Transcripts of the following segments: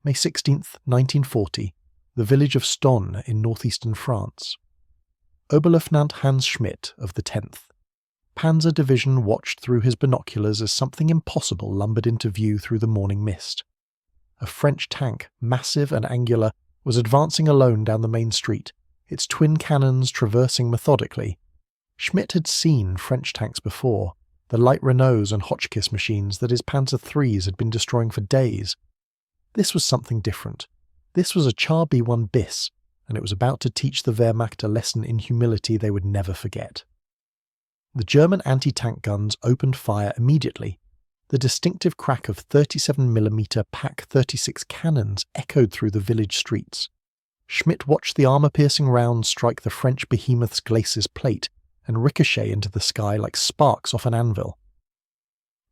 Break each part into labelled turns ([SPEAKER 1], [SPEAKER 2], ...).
[SPEAKER 1] May 16th, 1940, the village of Stonne in northeastern France. Oberleutnant Hans Schmidt of the 10th. Panzer Division watched through his binoculars as something impossible lumbered into view through the morning mist. A French tank, massive and angular, was advancing alone down the main street, its twin cannons traversing methodically. Schmidt had seen French tanks before, the light Renaults and Hotchkiss machines that his Panzer IIIs had been destroying for days. This was something different. This was a Char B1 Bis, and it was about to teach the Wehrmacht a lesson in humility they would never forget. The German anti-tank guns opened fire immediately. The distinctive crack of 37mm PaK-36 cannons echoed through the village streets. Schmidt watched the armour-piercing rounds strike the French behemoth's glacis plate and ricochet into the sky like sparks off an anvil.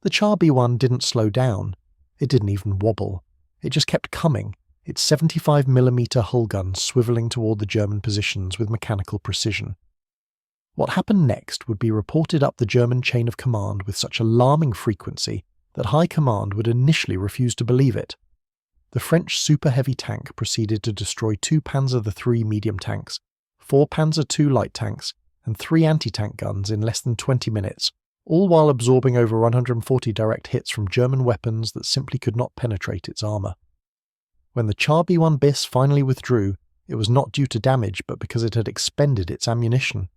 [SPEAKER 1] The Char B1 didn't slow down. It didn't even wobble. It just kept coming, its 75mm hull gun swivelling toward the German positions with mechanical precision. What happened next would be reported up the German chain of command with such alarming frequency that High Command would initially refuse to believe it. The French super-heavy tank proceeded to destroy 2 Panzer III medium tanks, 4 Panzer II light tanks, and 3 anti-tank guns in less than 20 minutes, all while absorbing over 140 direct hits from German weapons that simply could not penetrate its armour. When the Char B1 Bis finally withdrew, it was not due to damage but because it had expended its ammunition.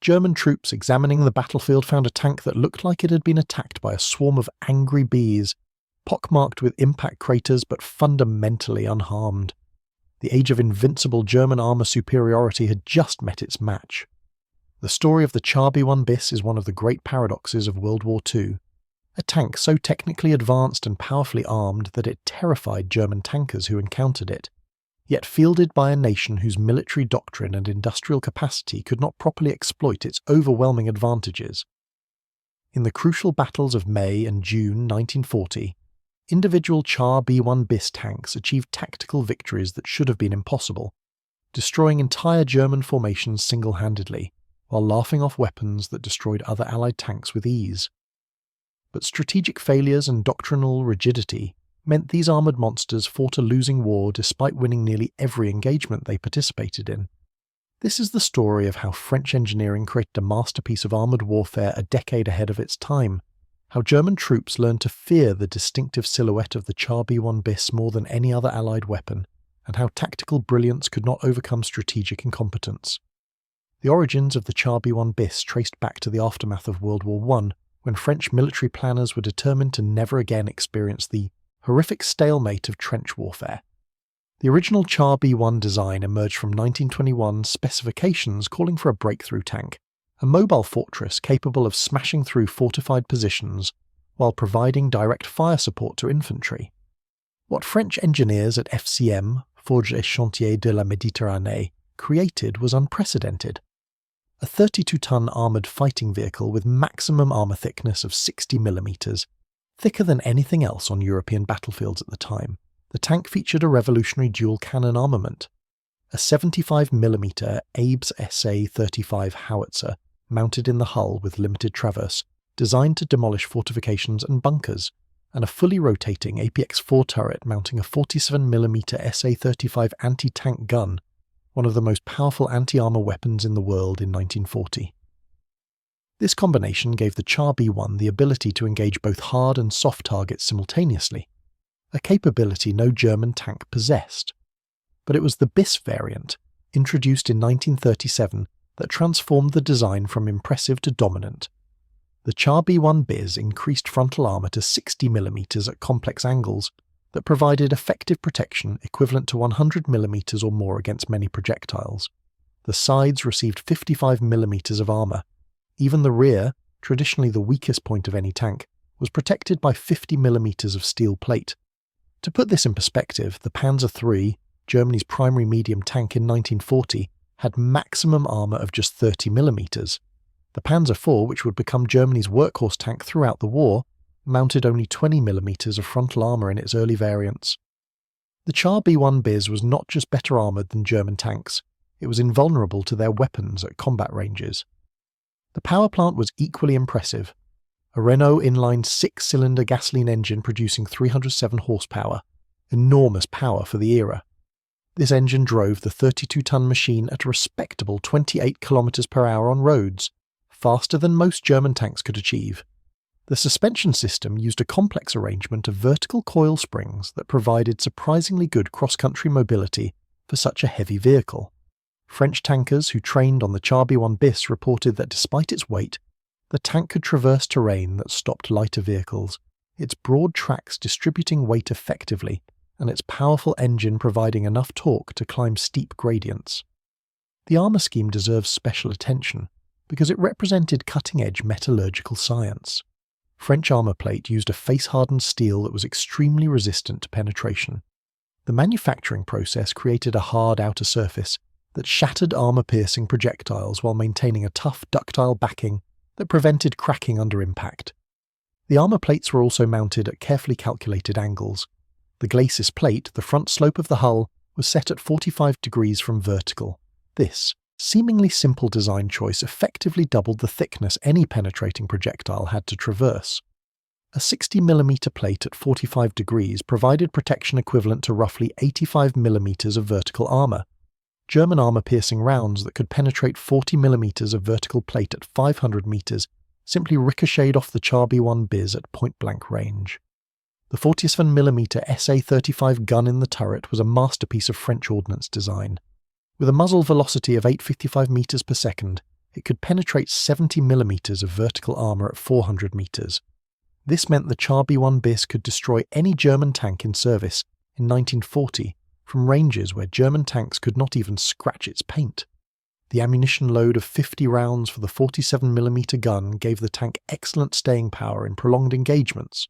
[SPEAKER 1] German troops examining the battlefield found a tank that looked like it had been attacked by a swarm of angry bees, pockmarked with impact craters but fundamentally unharmed. The age of invincible German armour superiority had just met its match. The story of the Char B1 Bis is one of the great paradoxes of World War II. A tank so technically advanced and powerfully armed that it terrified German tankers who encountered it, yet fielded by a nation whose military doctrine and industrial capacity could not properly exploit its overwhelming advantages. In the crucial battles of May and June 1940, individual Char B1 Bis tanks achieved tactical victories that should have been impossible, destroying entire German formations single-handedly, while laughing off weapons that destroyed other Allied tanks with ease. But strategic failures and doctrinal rigidity meant these armoured monsters fought a losing war despite winning nearly every engagement they participated in. This is the story of how French engineering created a masterpiece of armoured warfare a decade ahead of its time, how German troops learned to fear the distinctive silhouette of the Char B1 Bis more than any other Allied weapon, and how tactical brilliance could not overcome strategic incompetence. The origins of the Char B1 Bis traced back to the aftermath of World War I, when French military planners were determined to never again experience the horrific stalemate of trench warfare. The original Char B1 design emerged from 1921 specifications calling for a breakthrough tank, a mobile fortress capable of smashing through fortified positions while providing direct fire support to infantry. What French engineers at FCM, Forges et Chantiers de la Méditerranée, created was unprecedented. A 32-ton armoured fighting vehicle with maximum armour thickness of 60mm, thicker than anything else on European battlefields at the time, the tank featured a revolutionary dual-cannon armament. A 75mm Abrams SA-35 howitzer mounted in the hull with limited traverse, designed to demolish fortifications and bunkers, and a fully rotating APX-4 turret mounting a 47mm SA-35 anti-tank gun, one of the most powerful anti-armour weapons in the world in 1940. This combination gave the Char B1 the ability to engage both hard and soft targets simultaneously, a capability no German tank possessed. But it was the Bis variant, introduced in 1937, that transformed the design from impressive to dominant. The Char B1 Bis increased frontal armour to 60mm at complex angles, that provided effective protection equivalent to 100mm or more against many projectiles. The sides received 55mm of armour. Even the rear, traditionally the weakest point of any tank, was protected by 50mm of steel plate. To put this in perspective, the Panzer III, Germany's primary medium tank in 1940, had maximum armour of just 30mm. The Panzer IV, which would become Germany's workhorse tank throughout the war, mounted only 20mm of frontal armour in its early variants. The Char B1 Bis was not just better armoured than German tanks, it was invulnerable to their weapons at combat ranges. The power plant was equally impressive. A Renault inline 6-cylinder gasoline engine producing 307 horsepower, enormous power for the era. This engine drove the 32-ton machine at a respectable 28 km per hour on roads, faster than most German tanks could achieve. The suspension system used a complex arrangement of vertical coil springs that provided surprisingly good cross-country mobility for such a heavy vehicle. French tankers who trained on the Char B1 Bis reported that despite its weight, the tank could traverse terrain that stopped lighter vehicles, its broad tracks distributing weight effectively, and its powerful engine providing enough torque to climb steep gradients. The armour scheme deserves special attention because it represented cutting-edge metallurgical science. French armour plate used a face-hardened steel that was extremely resistant to penetration. The manufacturing process created a hard outer surface that shattered armour-piercing projectiles while maintaining a tough, ductile backing that prevented cracking under impact. The armour plates were also mounted at carefully calculated angles. The glacis plate, the front slope of the hull, was set at 45 degrees from vertical. This seemingly simple design choice effectively doubled the thickness any penetrating projectile had to traverse. A 60mm plate at 45 degrees provided protection equivalent to roughly 85mm of vertical armour. German armour-piercing rounds that could penetrate 40mm of vertical plate at 500 metres simply ricocheted off the Char B1 Bis at point-blank range. The 47mm SA-35 gun in the turret was a masterpiece of French ordnance design. With a muzzle velocity of 855 metres per second, it could penetrate 70mm of vertical armour at 400 metres. This meant the Char B1 Bis could destroy any German tank in service in 1940 from ranges where German tanks could not even scratch its paint. The ammunition load of 50 rounds for the 47mm gun gave the tank excellent staying power in prolonged engagements.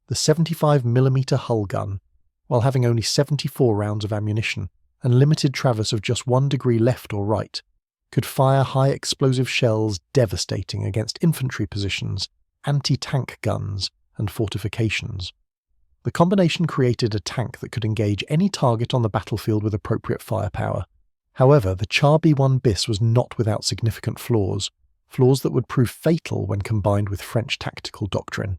[SPEAKER 1] The 75mm hull gun, while having only 74 rounds of ammunition and limited traverse of just 1 degree left or right, could fire high explosive shells devastating against infantry positions, anti-tank guns, and fortifications. The combination created a tank that could engage any target on the battlefield with appropriate firepower. However, the Char B1 Bis was not without significant flaws that would prove fatal when combined with French tactical doctrine.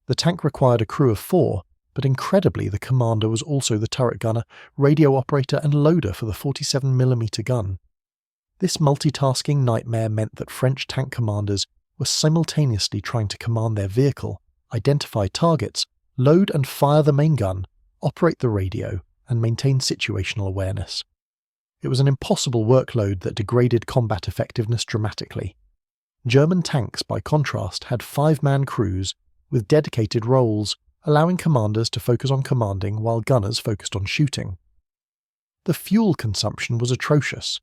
[SPEAKER 1] The tank required a crew of 4, but incredibly the commander was also the turret gunner, radio operator and loader for the 47mm gun. This multitasking nightmare meant that French tank commanders were simultaneously trying to command their vehicle, identify targets, load and fire the main gun, operate the radio, and maintain situational awareness. It was an impossible workload that degraded combat effectiveness dramatically. German tanks, by contrast, had 5-man crews with dedicated roles, allowing commanders to focus on commanding while gunners focused on shooting. The fuel consumption was atrocious.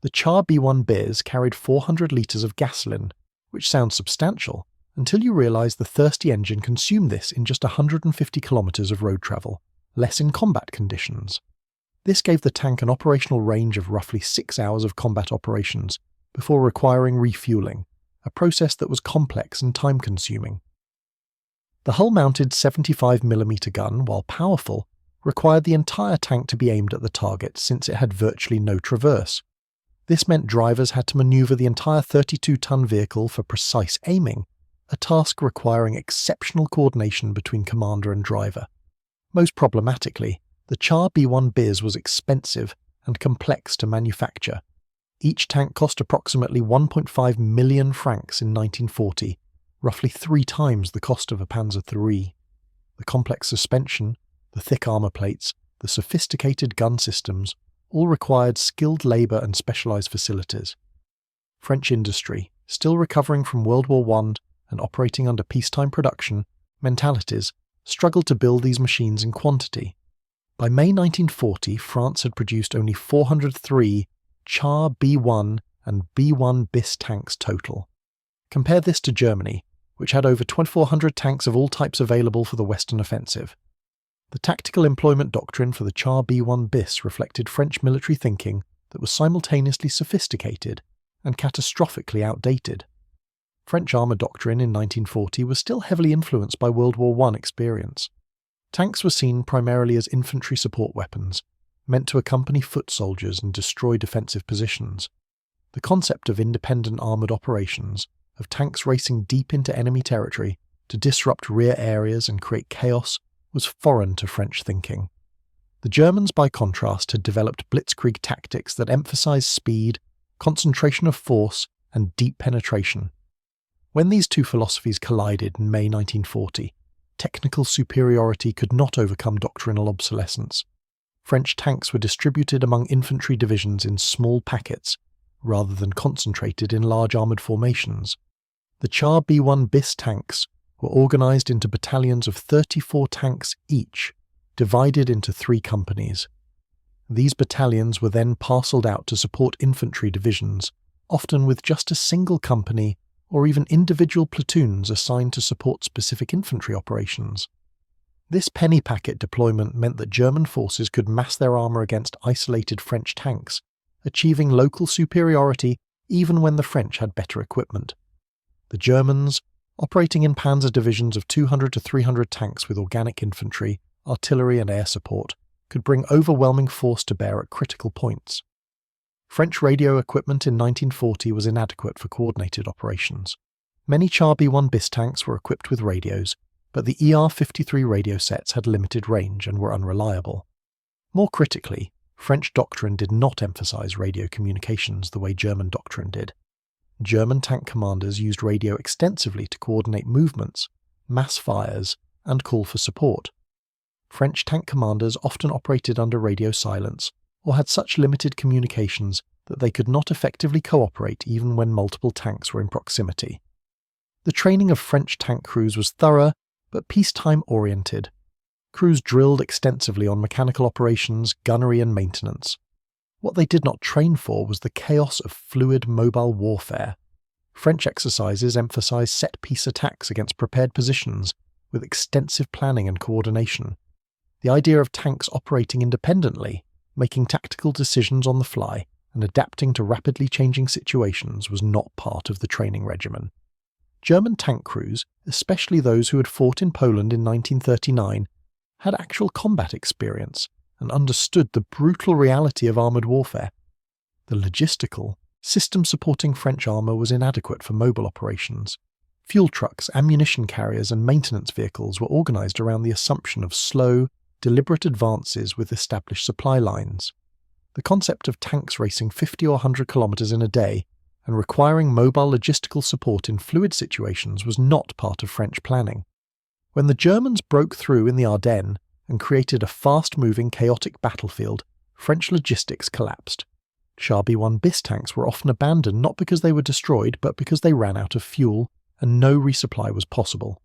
[SPEAKER 1] The Char B1 Bis carried 400 litres of gasoline, which sounds substantial, until you realise the thirsty engine consumed this in just 150 kilometres of road travel, less in combat conditions. This gave the tank an operational range of roughly 6 hours of combat operations, before requiring refuelling, a process that was complex and time-consuming. The hull-mounted 75mm gun, while powerful, required the entire tank to be aimed at the target since it had virtually no traverse. This meant drivers had to manoeuvre the entire 32-ton vehicle for precise aiming, a task requiring exceptional coordination between commander and driver. Most problematically, the Char B1 Bis was expensive and complex to manufacture. Each tank cost approximately 1.5 million francs in 1940, roughly 3 times the cost of a Panzer III. The complex suspension, the thick armour plates, the sophisticated gun systems, all required skilled labour and specialised facilities. French industry, still recovering from World War I and operating under peacetime production mentalities, struggled to build these machines in quantity. By May 1940, France had produced only 403 Char B1 and B1 Bis tanks total. Compare this to Germany, which had over 2,400 tanks of all types available for the Western offensive. The tactical employment doctrine for the Char B1 Bis reflected French military thinking that was simultaneously sophisticated and catastrophically outdated. French armour doctrine in 1940 was still heavily influenced by World War I experience. Tanks were seen primarily as infantry support weapons, meant to accompany foot soldiers and destroy defensive positions. The concept of independent armoured operations, of tanks racing deep into enemy territory to disrupt rear areas and create chaos, was foreign to French thinking. The Germans, by contrast, had developed blitzkrieg tactics that emphasized speed, concentration of force, and deep penetration. When these two philosophies collided in May 1940, technical superiority could not overcome doctrinal obsolescence. French tanks were distributed among infantry divisions in small packets, rather than concentrated in large armoured formations. The Char B1 Bis tanks were organised into battalions of 34 tanks each, divided into 3 companies. These battalions were then parcelled out to support infantry divisions, often with just a single company or even individual platoons assigned to support specific infantry operations. This penny packet deployment meant that German forces could mass their armour against isolated French tanks, achieving local superiority even when the French had better equipment. The Germans, operating in panzer divisions of 200 to 300 tanks with organic infantry, artillery and air support, could bring overwhelming force to bear at critical points. French radio equipment in 1940 was inadequate for coordinated operations. Many Char B1 Bis tanks were equipped with radios, but the ER-53 radio sets had limited range and were unreliable. More critically, French doctrine did not emphasize radio communications the way German doctrine did. German tank commanders used radio extensively to coordinate movements, mass fires, and call for support. French tank commanders often operated under radio silence or had such limited communications that they could not effectively cooperate even when multiple tanks were in proximity. The training of French tank crews was thorough but peacetime-oriented. Crews drilled extensively on mechanical operations, gunnery and maintenance. What they did not train for was the chaos of fluid mobile warfare. French exercises emphasized set-piece attacks against prepared positions with extensive planning and coordination. The idea of tanks operating independently, making tactical decisions on the fly, and adapting to rapidly changing situations was not part of the training regimen. German tank crews, especially those who had fought in Poland in 1939, had actual combat experience and understood the brutal reality of armoured warfare. The logistical, system-supporting French armour was inadequate for mobile operations. Fuel trucks, ammunition carriers and maintenance vehicles were organised around the assumption of slow, deliberate advances with established supply lines. The concept of tanks racing 50 or 100 kilometres in a day and requiring mobile logistical support in fluid situations was not part of French planning. When the Germans broke through in the Ardennes and created a fast-moving, chaotic battlefield, French logistics collapsed. Char B1 Bis tanks were often abandoned not because they were destroyed, but because they ran out of fuel and no resupply was possible.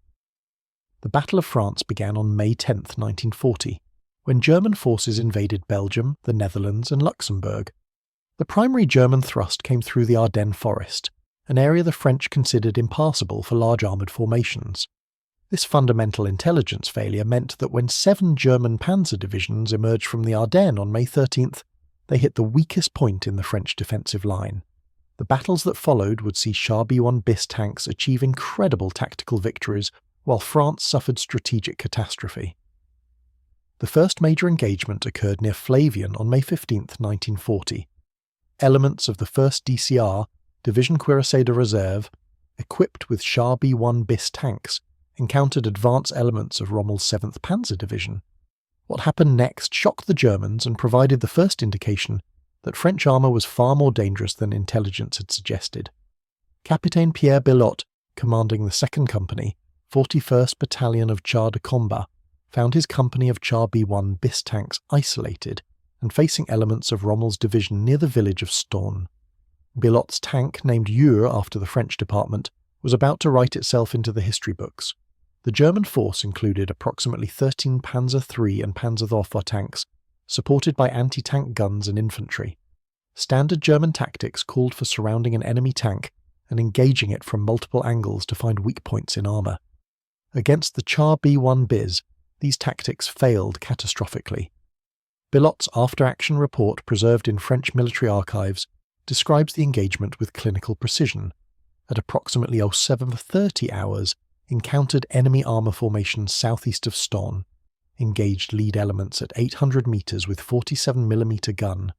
[SPEAKER 1] The Battle of France began on May 10, 1940, when German forces invaded Belgium, the Netherlands and Luxembourg. The primary German thrust came through the Ardennes forest, an area the French considered impassable for large armoured formations. This fundamental intelligence failure meant that when 7 German panzer divisions emerged from the Ardennes on May 13th, they hit the weakest point in the French defensive line. The battles that followed would see Char B1 Bis tanks achieve incredible tactical victories, while France suffered strategic catastrophe. The first major engagement occurred near Flavian on May 15, 1940. Elements of the 1st DCR, Division Cuirassé de Reserve, equipped with Char B1 Bis tanks, encountered advance elements of Rommel's 7th Panzer Division. What happened next shocked the Germans and provided the first indication that French armour was far more dangerous than intelligence had suggested. Capitaine Pierre Bilotte, commanding the 2nd Company, 41st Battalion of Chars de Combat, found his company of Char B1 Bis tanks isolated and facing elements of Rommel's division near the village of Stonne. Bilotte's tank, named Ure after the French department, was about to write itself into the history books. The German force included approximately 13 Panzer III and Panzerwaffe tanks, supported by anti-tank guns and infantry. Standard German tactics called for surrounding an enemy tank and engaging it from multiple angles to find weak points in armour. Against the Char B1 Bis, these tactics failed catastrophically. Bilotte's after-action report, preserved in French military archives, describes the engagement with clinical precision. At approximately 07:30 hours, encountered enemy armour formations southeast of Stonne, engaged lead elements at 800 metres with 47mm gun.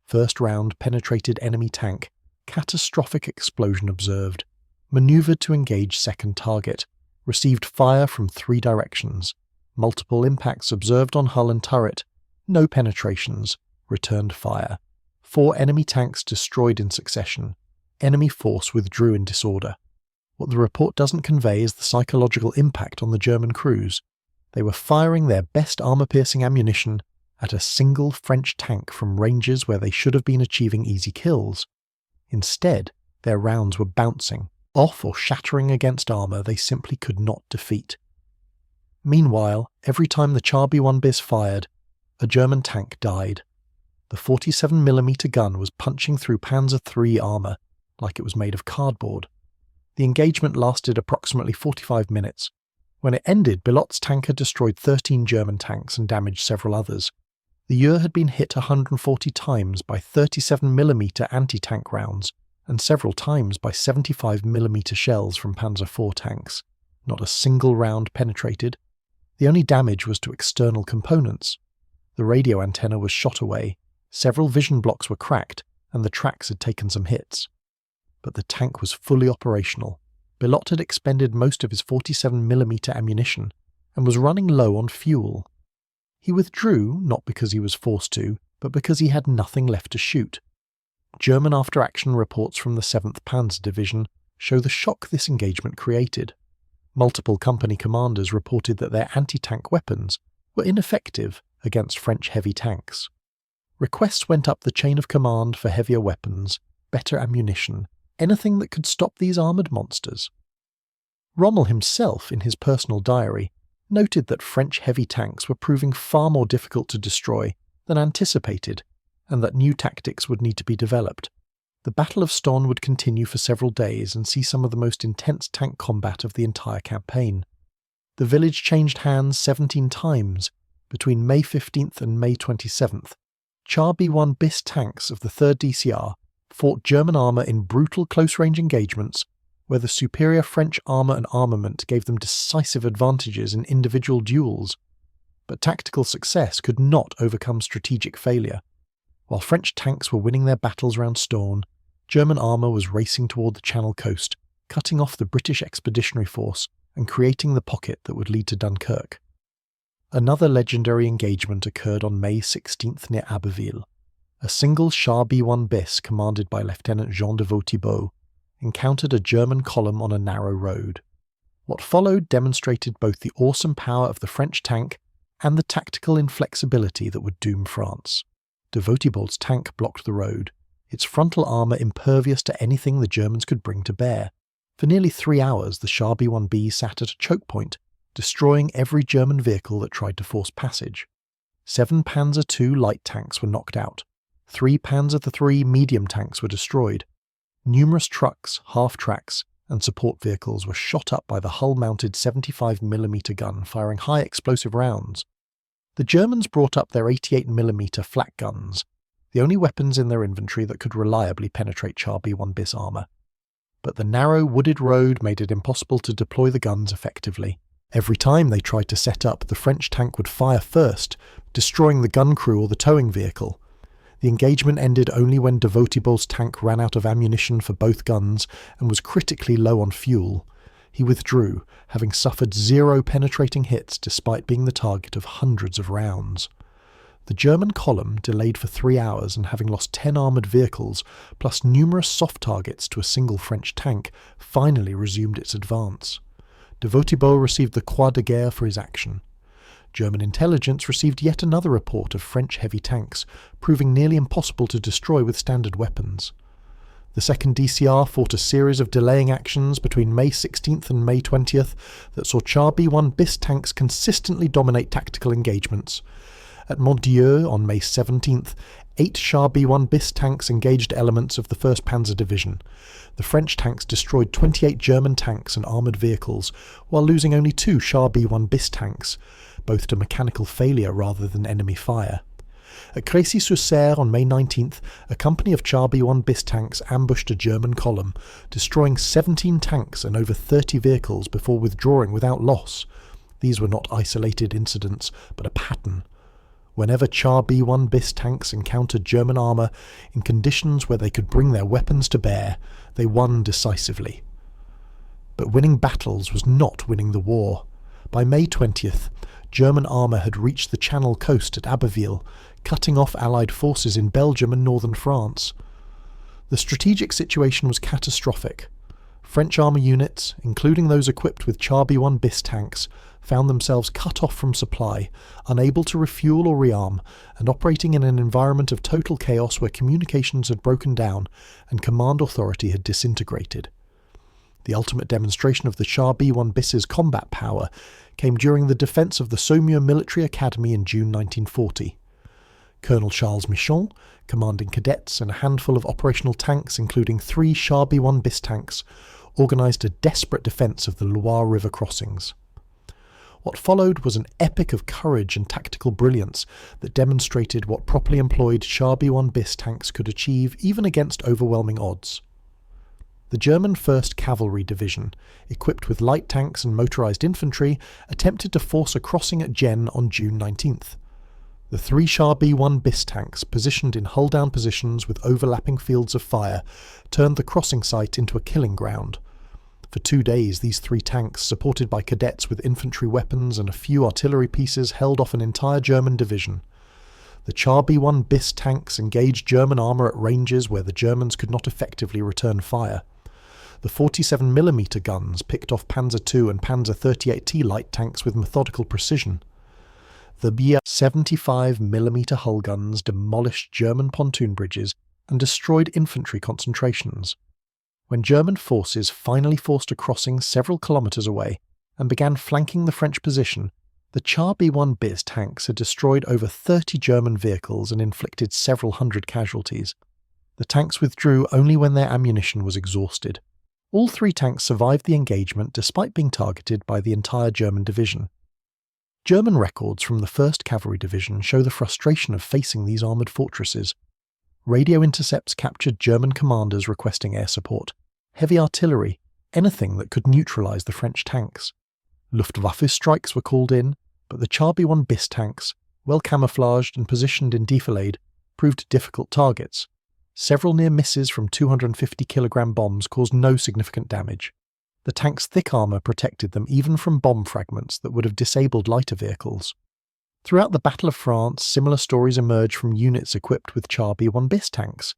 [SPEAKER 1] First round penetrated enemy tank, catastrophic explosion observed, manoeuvred to engage second target, received fire from 3 directions, multiple impacts observed on hull and turret, No penetrations. Returned fire. 4 enemy tanks destroyed in succession. Enemy force withdrew in disorder. What the report doesn't convey is the psychological impact on the German crews. They were firing their best armor-piercing ammunition at a single French tank from ranges where they should have been achieving easy kills. Instead, their rounds were bouncing off or shattering against armor they simply could not defeat. Meanwhile, every time the Char B1 Bis fired, a German tank died. The 47mm gun was punching through Panzer III armor like it was made of cardboard. The engagement lasted approximately 45 minutes. When it ended, Bilot's tanker destroyed 13 German tanks and damaged several others. The Eure had been hit 140 times by 37mm anti-tank rounds and several times by 75mm shells from Panzer IV tanks. Not a single round penetrated. The only damage was to external components. The radio antenna was shot away, several vision blocks were cracked, and the tracks had taken some hits. But the tank was fully operational. Bilot had expended most of his 47mm ammunition and was running low on fuel. He withdrew, not because he was forced to, but because he had nothing left to shoot. German after-action reports from the 7th Panzer Division show the shock this engagement created. Multiple company commanders reported that their anti-tank weapons were ineffective against French heavy tanks. Requests went up the chain of command for heavier weapons, better ammunition, anything that could stop these armoured monsters. Rommel himself, in his personal diary, noted that French heavy tanks were proving far more difficult to destroy than anticipated, and that new tactics would need to be developed. The Battle of Stonne would continue for several days and see some of the most intense tank combat of the entire campaign. The village changed hands 17 times between May 15th and May 27th. Char B1 Bis tanks of the 3rd DCR fought German armour in brutal close-range engagements where the superior French armour and armament gave them decisive advantages in individual duels. But tactical success could not overcome strategic failure. While French tanks were winning their battles around Stonne, German armour was racing toward the Channel coast, cutting off the British Expeditionary Force and creating the pocket that would lead to Dunkirk. Another legendary engagement occurred on May 16th near Abbeville. A single Char B1 Bis commanded by Lieutenant Jean de Vautibeau encountered a German column on a narrow road. What followed demonstrated both the awesome power of the French tank and the tactical inflexibility that would doom France. De Vautibeau's tank blocked the road, its frontal armour impervious to anything the Germans could bring to bear. For nearly 3 hours the Char B1B sat at a choke point, destroying every German vehicle that tried to force passage. 7 Panzer II light tanks were knocked out. 3 Panzer III medium tanks were destroyed. Numerous trucks, half-tracks, and support vehicles were shot up by the hull-mounted 75mm gun firing high explosive rounds. The Germans brought up their 88mm flak guns, the only weapons in their inventory that could reliably penetrate Char B1 Bis armour. But the narrow wooded road made it impossible to deploy the guns effectively. Every time they tried to set up, the French tank would fire first, destroying the gun crew or the towing vehicle. The engagement ended only when de Vautibeau's tank ran out of ammunition for both guns and was critically low on fuel. He withdrew, having suffered 0 penetrating hits despite being the target of hundreds of rounds. The German column, delayed for 3 hours and having lost 10 armoured vehicles, plus numerous soft targets to a single French tank, finally resumed its advance. De Vautibeau received the Croix de Guerre for his action. German intelligence received yet another report of French heavy tanks, proving nearly impossible to destroy with standard weapons. The 2nd DCR fought a series of delaying actions between May 16th and May 20th that saw Char B1 Bis tanks consistently dominate tactical engagements. At Montdieu on May 17th, 8 Char B1 Bis tanks engaged elements of the 1st Panzer Division. The French tanks destroyed 28 German tanks and armoured vehicles, while losing only 2 Char B1 Bis tanks, both to mechanical failure rather than enemy fire. At Crécy-sur-Serre on May 19th, a company of Char B1 Bis tanks ambushed a German column, destroying 17 tanks and over 30 vehicles before withdrawing without loss. These were not isolated incidents, but a pattern. Whenever Char B1 Bis tanks encountered German armour in conditions where they could bring their weapons to bear, they won decisively. But winning battles was not winning the war. By May 20th, German armour had reached the Channel coast at Abbeville, cutting off Allied forces in Belgium and northern France. The strategic situation was catastrophic. French armour units, including those equipped with Char B1 Bis tanks, found themselves cut off from supply, unable to refuel or rearm, and operating in an environment of total chaos where communications had broken down and command authority had disintegrated. The ultimate demonstration of the Char B1 Bis's combat power came during the defence of the Saumur Military Academy in June 1940. Colonel Charles Michon, commanding cadets and a handful of operational tanks including 3 Char B1 Bis tanks, organised a desperate defence of the Loire River crossings. What followed was an epic of courage and tactical brilliance that demonstrated what properly employed Char B1 Bis tanks could achieve even against overwhelming odds. The German 1st Cavalry Division, equipped with light tanks and motorised infantry, attempted to force a crossing at Gien on June 19th. The 3 Char B1 Bis tanks, positioned in hull-down positions with overlapping fields of fire, turned the crossing site into a killing ground. For 2 days, these 3 tanks, supported by cadets with infantry weapons and a few artillery pieces, held off an entire German division. The Char B1 Bis tanks engaged German armour at ranges where the Germans could not effectively return fire. The 47mm guns picked off Panzer II and Panzer 38T light tanks with methodical precision. The BR 75mm hull guns demolished German pontoon bridges and destroyed infantry concentrations. When German forces finally forced a crossing several kilometres away and began flanking the French position, the Char B1 Bis tanks had destroyed over 30 German vehicles and inflicted several hundred casualties. The tanks withdrew only when their ammunition was exhausted. All 3 tanks survived the engagement despite being targeted by the entire German division. German records from the 1st Cavalry Division show the frustration of facing these armoured fortresses. Radio intercepts captured German commanders requesting air support, heavy artillery, anything that could neutralise the French tanks. Luftwaffe strikes were called in, but the Char B1 Bis tanks, well camouflaged and positioned in defilade, proved difficult targets. Several near misses from 250-kilogram bombs caused no significant damage. The tank's thick armour protected them even from bomb fragments that would have disabled lighter vehicles. Throughout the Battle of France, similar stories emerged from units equipped with Char B1 Bis tanks.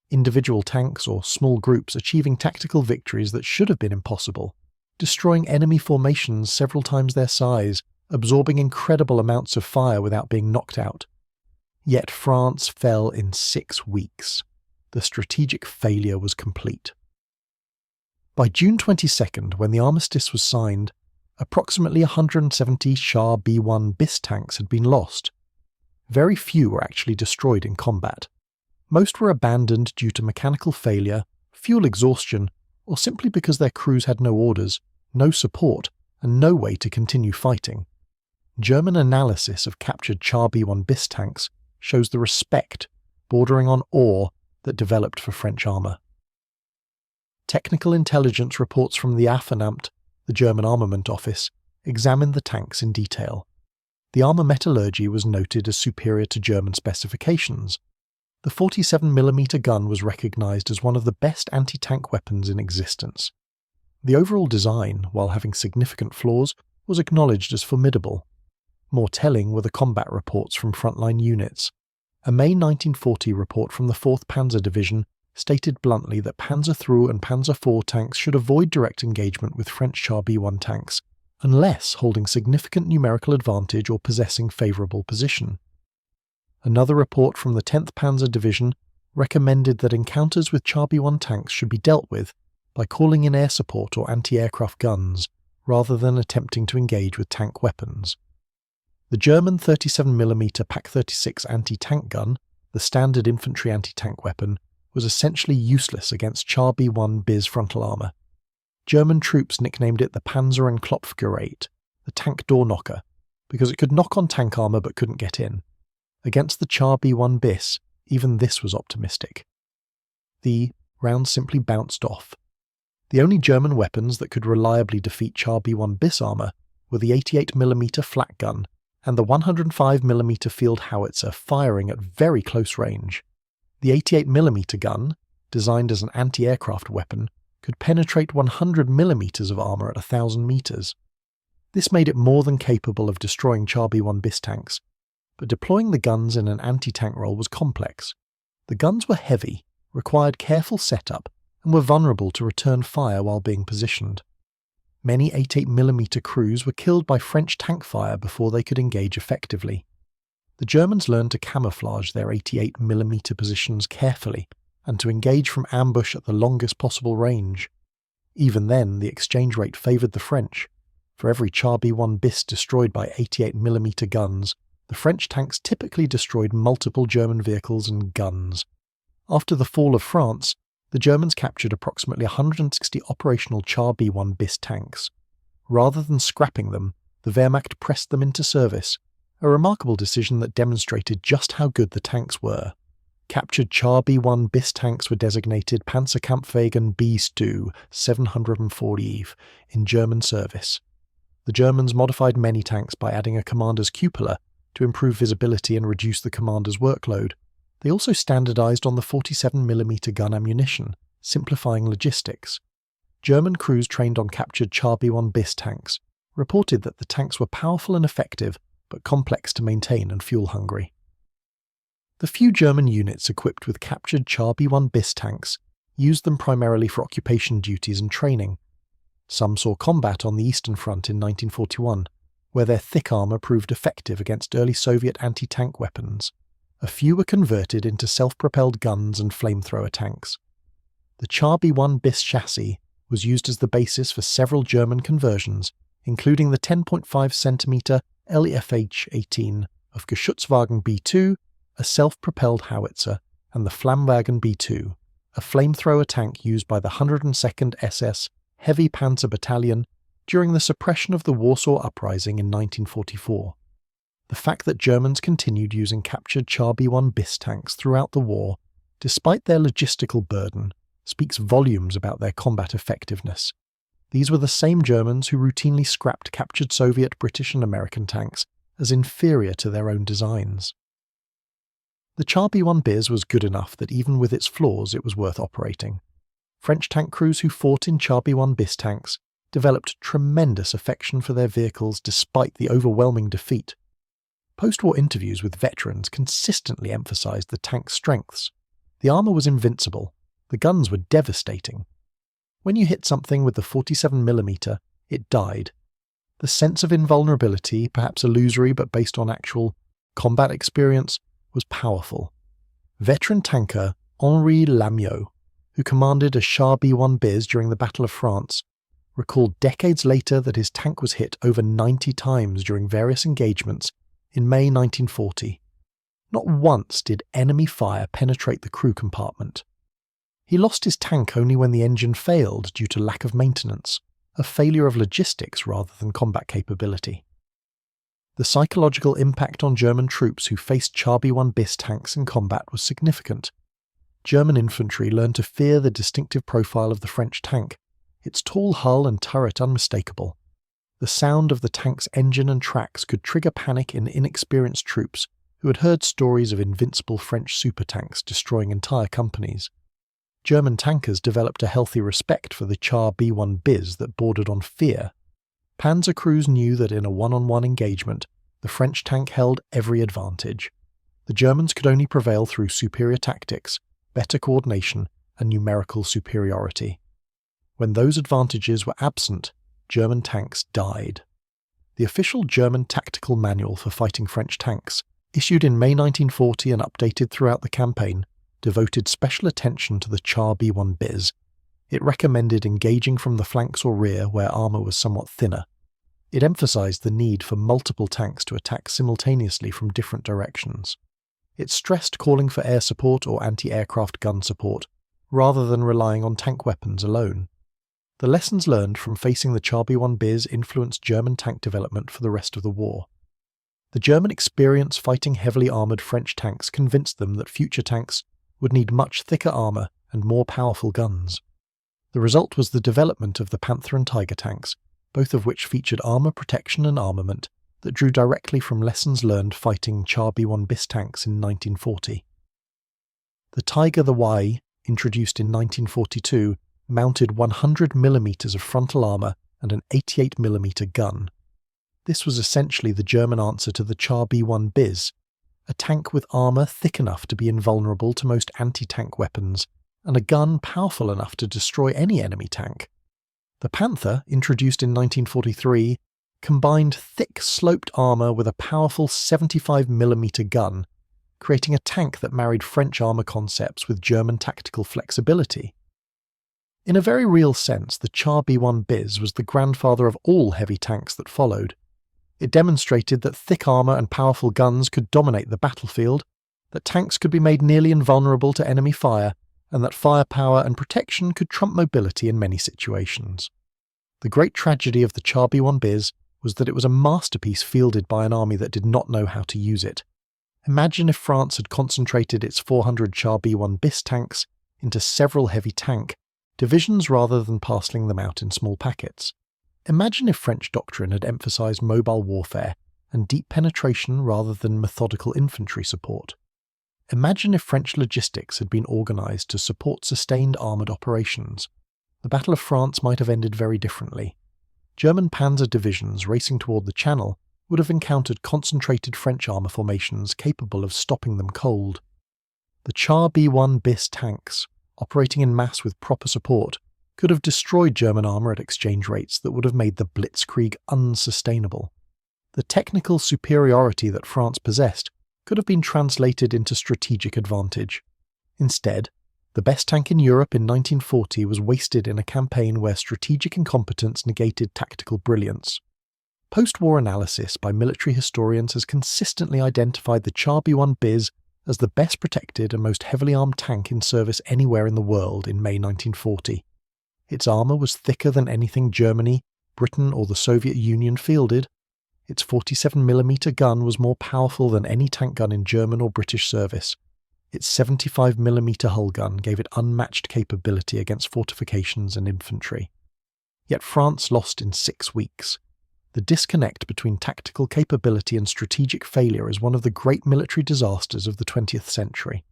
[SPEAKER 1] Individual tanks or small groups achieving tactical victories that should have been impossible, destroying enemy formations several times their size, absorbing incredible amounts of fire without being knocked out. Yet France fell in 6 weeks. The strategic failure was complete. By June 22nd, when the armistice was signed, approximately 170 Char B1 Bis tanks had been lost. Very few were actually destroyed in combat. Most were abandoned due to mechanical failure, fuel exhaustion, or simply because their crews had no orders, no support, and no way to continue fighting. German analysis of captured Char B1 Bis tanks shows the respect, bordering on awe, that developed for French armour. Technical intelligence reports from the Waffenamt, the German armament office, examined the tanks in detail. The armour metallurgy was noted as superior to German specifications. The 47mm gun was recognised as one of the best anti-tank weapons in existence. The overall design, while having significant flaws, was acknowledged as formidable. More telling were the combat reports from frontline units. A May 1940 report from the 4th Panzer Division stated bluntly that Panzer III and Panzer IV tanks should avoid direct engagement with French Char B1 tanks, unless holding significant numerical advantage or possessing favourable position. Another report from the 10th Panzer Division recommended that encounters with Char B1 tanks should be dealt with by calling in air support or anti-aircraft guns, rather than attempting to engage with tank weapons. The German 37mm Pak-36 anti-tank gun, the standard infantry anti-tank weapon, was essentially useless against Char B1 Bis frontal armour. German troops nicknamed it the Panzer- and Klopfgerät, the tank door knocker, because it could knock on tank armour but couldn't get in. Against the Char B1 Bis, even this was optimistic. The rounds simply bounced off. The only German weapons that could reliably defeat Char B1 Bis armour were the 88mm flak gun and the 105mm field howitzer firing at very close range. The 88mm gun, designed as an anti-aircraft weapon, could penetrate 100mm of armour at 1,000 metres. This made it more than capable of destroying Char B1 Bis tanks, but deploying the guns in an anti-tank role was complex. The guns were heavy, required careful setup, and were vulnerable to return fire while being positioned. Many 88mm crews were killed by French tank fire before they could engage effectively. The Germans learned to camouflage their 88mm positions carefully and to engage from ambush at the longest possible range. Even then, the exchange rate favoured the French. For every Char B1 Bis destroyed by 88mm guns, the French tanks typically destroyed multiple German vehicles and guns. After the fall of France, the Germans captured approximately 160 operational Char B1 Bis tanks. Rather than scrapping them, the Wehrmacht pressed them into service, a remarkable decision that demonstrated just how good the tanks were. Captured Char B1 Bis tanks were designated Panzerkampfwagen B-Stu 740 in German service. The Germans modified many tanks by adding a commander's cupola to improve visibility and reduce the commander's workload. They also standardized on the 47mm gun ammunition, simplifying logistics. German crews trained on captured Char B1 Bis tanks reported that the tanks were powerful and effective, but complex to maintain and fuel-hungry. The few German units equipped with captured Char B1 Bis tanks used them primarily for occupation duties and training. Some saw combat on the Eastern Front in 1941, where their thick armour proved effective against early Soviet anti-tank weapons. A few were converted into self-propelled guns and flamethrower tanks. The Char B1 Bis chassis was used as the basis for several German conversions, including the 10.5cm LFH-18 of Geschutzwagen B2, a self-propelled howitzer, and the Flammwagen B2, a flamethrower tank used by the 102nd SS Heavy Panzer Battalion during the suppression of the Warsaw Uprising in 1944. The fact that Germans continued using captured Char B1 Bis tanks throughout the war, despite their logistical burden, speaks volumes about their combat effectiveness. These were the same Germans who routinely scrapped captured Soviet, British and American tanks as inferior to their own designs. The Char B1 Bis was good enough that even with its flaws it was worth operating. French tank crews who fought in Char B1 Bis tanks developed tremendous affection for their vehicles despite the overwhelming defeat. Post-war interviews with veterans consistently emphasized the tank's strengths. The armour was invincible. The guns were devastating. When you hit something with the 47mm, it died. The sense of invulnerability, perhaps illusory but based on actual combat experience, was powerful. Veteran tanker Henri Lamiot, who commanded a Char B1 Bis during the Battle of France, recalled decades later that his tank was hit over 90 times during various engagements in May 1940. Not once did enemy fire penetrate the crew compartment. He lost his tank only when the engine failed due to lack of maintenance, a failure of logistics rather than combat capability. The psychological impact on German troops who faced Char B1 Bis tanks in combat was significant. German infantry learned to fear the distinctive profile of the French tank, its tall hull and turret unmistakable. The sound of the tank's engine and tracks could trigger panic in inexperienced troops who had heard stories of invincible French supertanks destroying entire companies. German tankers developed a healthy respect for the Char B1 Bis that bordered on fear. Panzer crews knew that in a one-on-one engagement, the French tank held every advantage. The Germans could only prevail through superior tactics, better coordination, and numerical superiority. When those advantages were absent, German tanks died. The official German Tactical Manual for Fighting French Tanks, issued in May 1940 and updated throughout the campaign, devoted special attention to the Char B1 Bis. It recommended engaging from the flanks or rear where armour was somewhat thinner. It emphasised the need for multiple tanks to attack simultaneously from different directions. It stressed calling for air support or anti-aircraft gun support, rather than relying on tank weapons alone. The lessons learned from facing the Char B1 Bis influenced German tank development for the rest of the war. The German experience fighting heavily armoured French tanks convinced them that future tanks would need much thicker armour and more powerful guns. The result was the development of the Panther and Tiger tanks, both of which featured armour protection and armament that drew directly from lessons learned fighting Char B1 Bis tanks in 1940. The Tiger the Y, introduced in 1942, mounted 100mm of frontal armour and an 88mm gun. This was essentially the German answer to the Char B1 Bis, a tank with armour thick enough to be invulnerable to most anti-tank weapons, and a gun powerful enough to destroy any enemy tank. The Panther, introduced in 1943, combined thick sloped armour with a powerful 75mm gun, creating a tank that married French armour concepts with German tactical flexibility. In a very real sense, the Char B1 Bis was the grandfather of all heavy tanks that followed. It demonstrated that thick armour and powerful guns could dominate the battlefield, that tanks could be made nearly invulnerable to enemy fire, and that firepower and protection could trump mobility in many situations. The great tragedy of the Char B1 Bis was that it was a masterpiece fielded by an army that did not know how to use it. Imagine if France had concentrated its 400 Char B1 Bis tanks into several heavy tank divisions rather than parcelling them out in small packets. Imagine if French doctrine had emphasised mobile warfare and deep penetration rather than methodical infantry support. Imagine if French logistics had been organised to support sustained armoured operations. The Battle of France might have ended very differently. German panzer divisions racing toward the Channel would have encountered concentrated French armour formations capable of stopping them cold. The Char B1 Bis tanks, operating in mass with proper support, could have destroyed German armour at exchange rates that would have made the blitzkrieg unsustainable. The technical superiority that France possessed could have been translated into strategic advantage. Instead, the best tank in Europe in 1940 was wasted in a campaign where strategic incompetence negated tactical brilliance. Post-war analysis by military historians has consistently identified the Char B1 Bis as the best protected and most heavily armed tank in service anywhere in the world in May 1940. Its armour was thicker than anything Germany, Britain or the Soviet Union fielded. Its 47mm gun was more powerful than any tank gun in German or British service. Its 75mm hull gun gave it unmatched capability against fortifications and infantry. Yet France lost in 6 weeks. The disconnect between tactical capability and strategic failure is one of the great military disasters of the 20th century.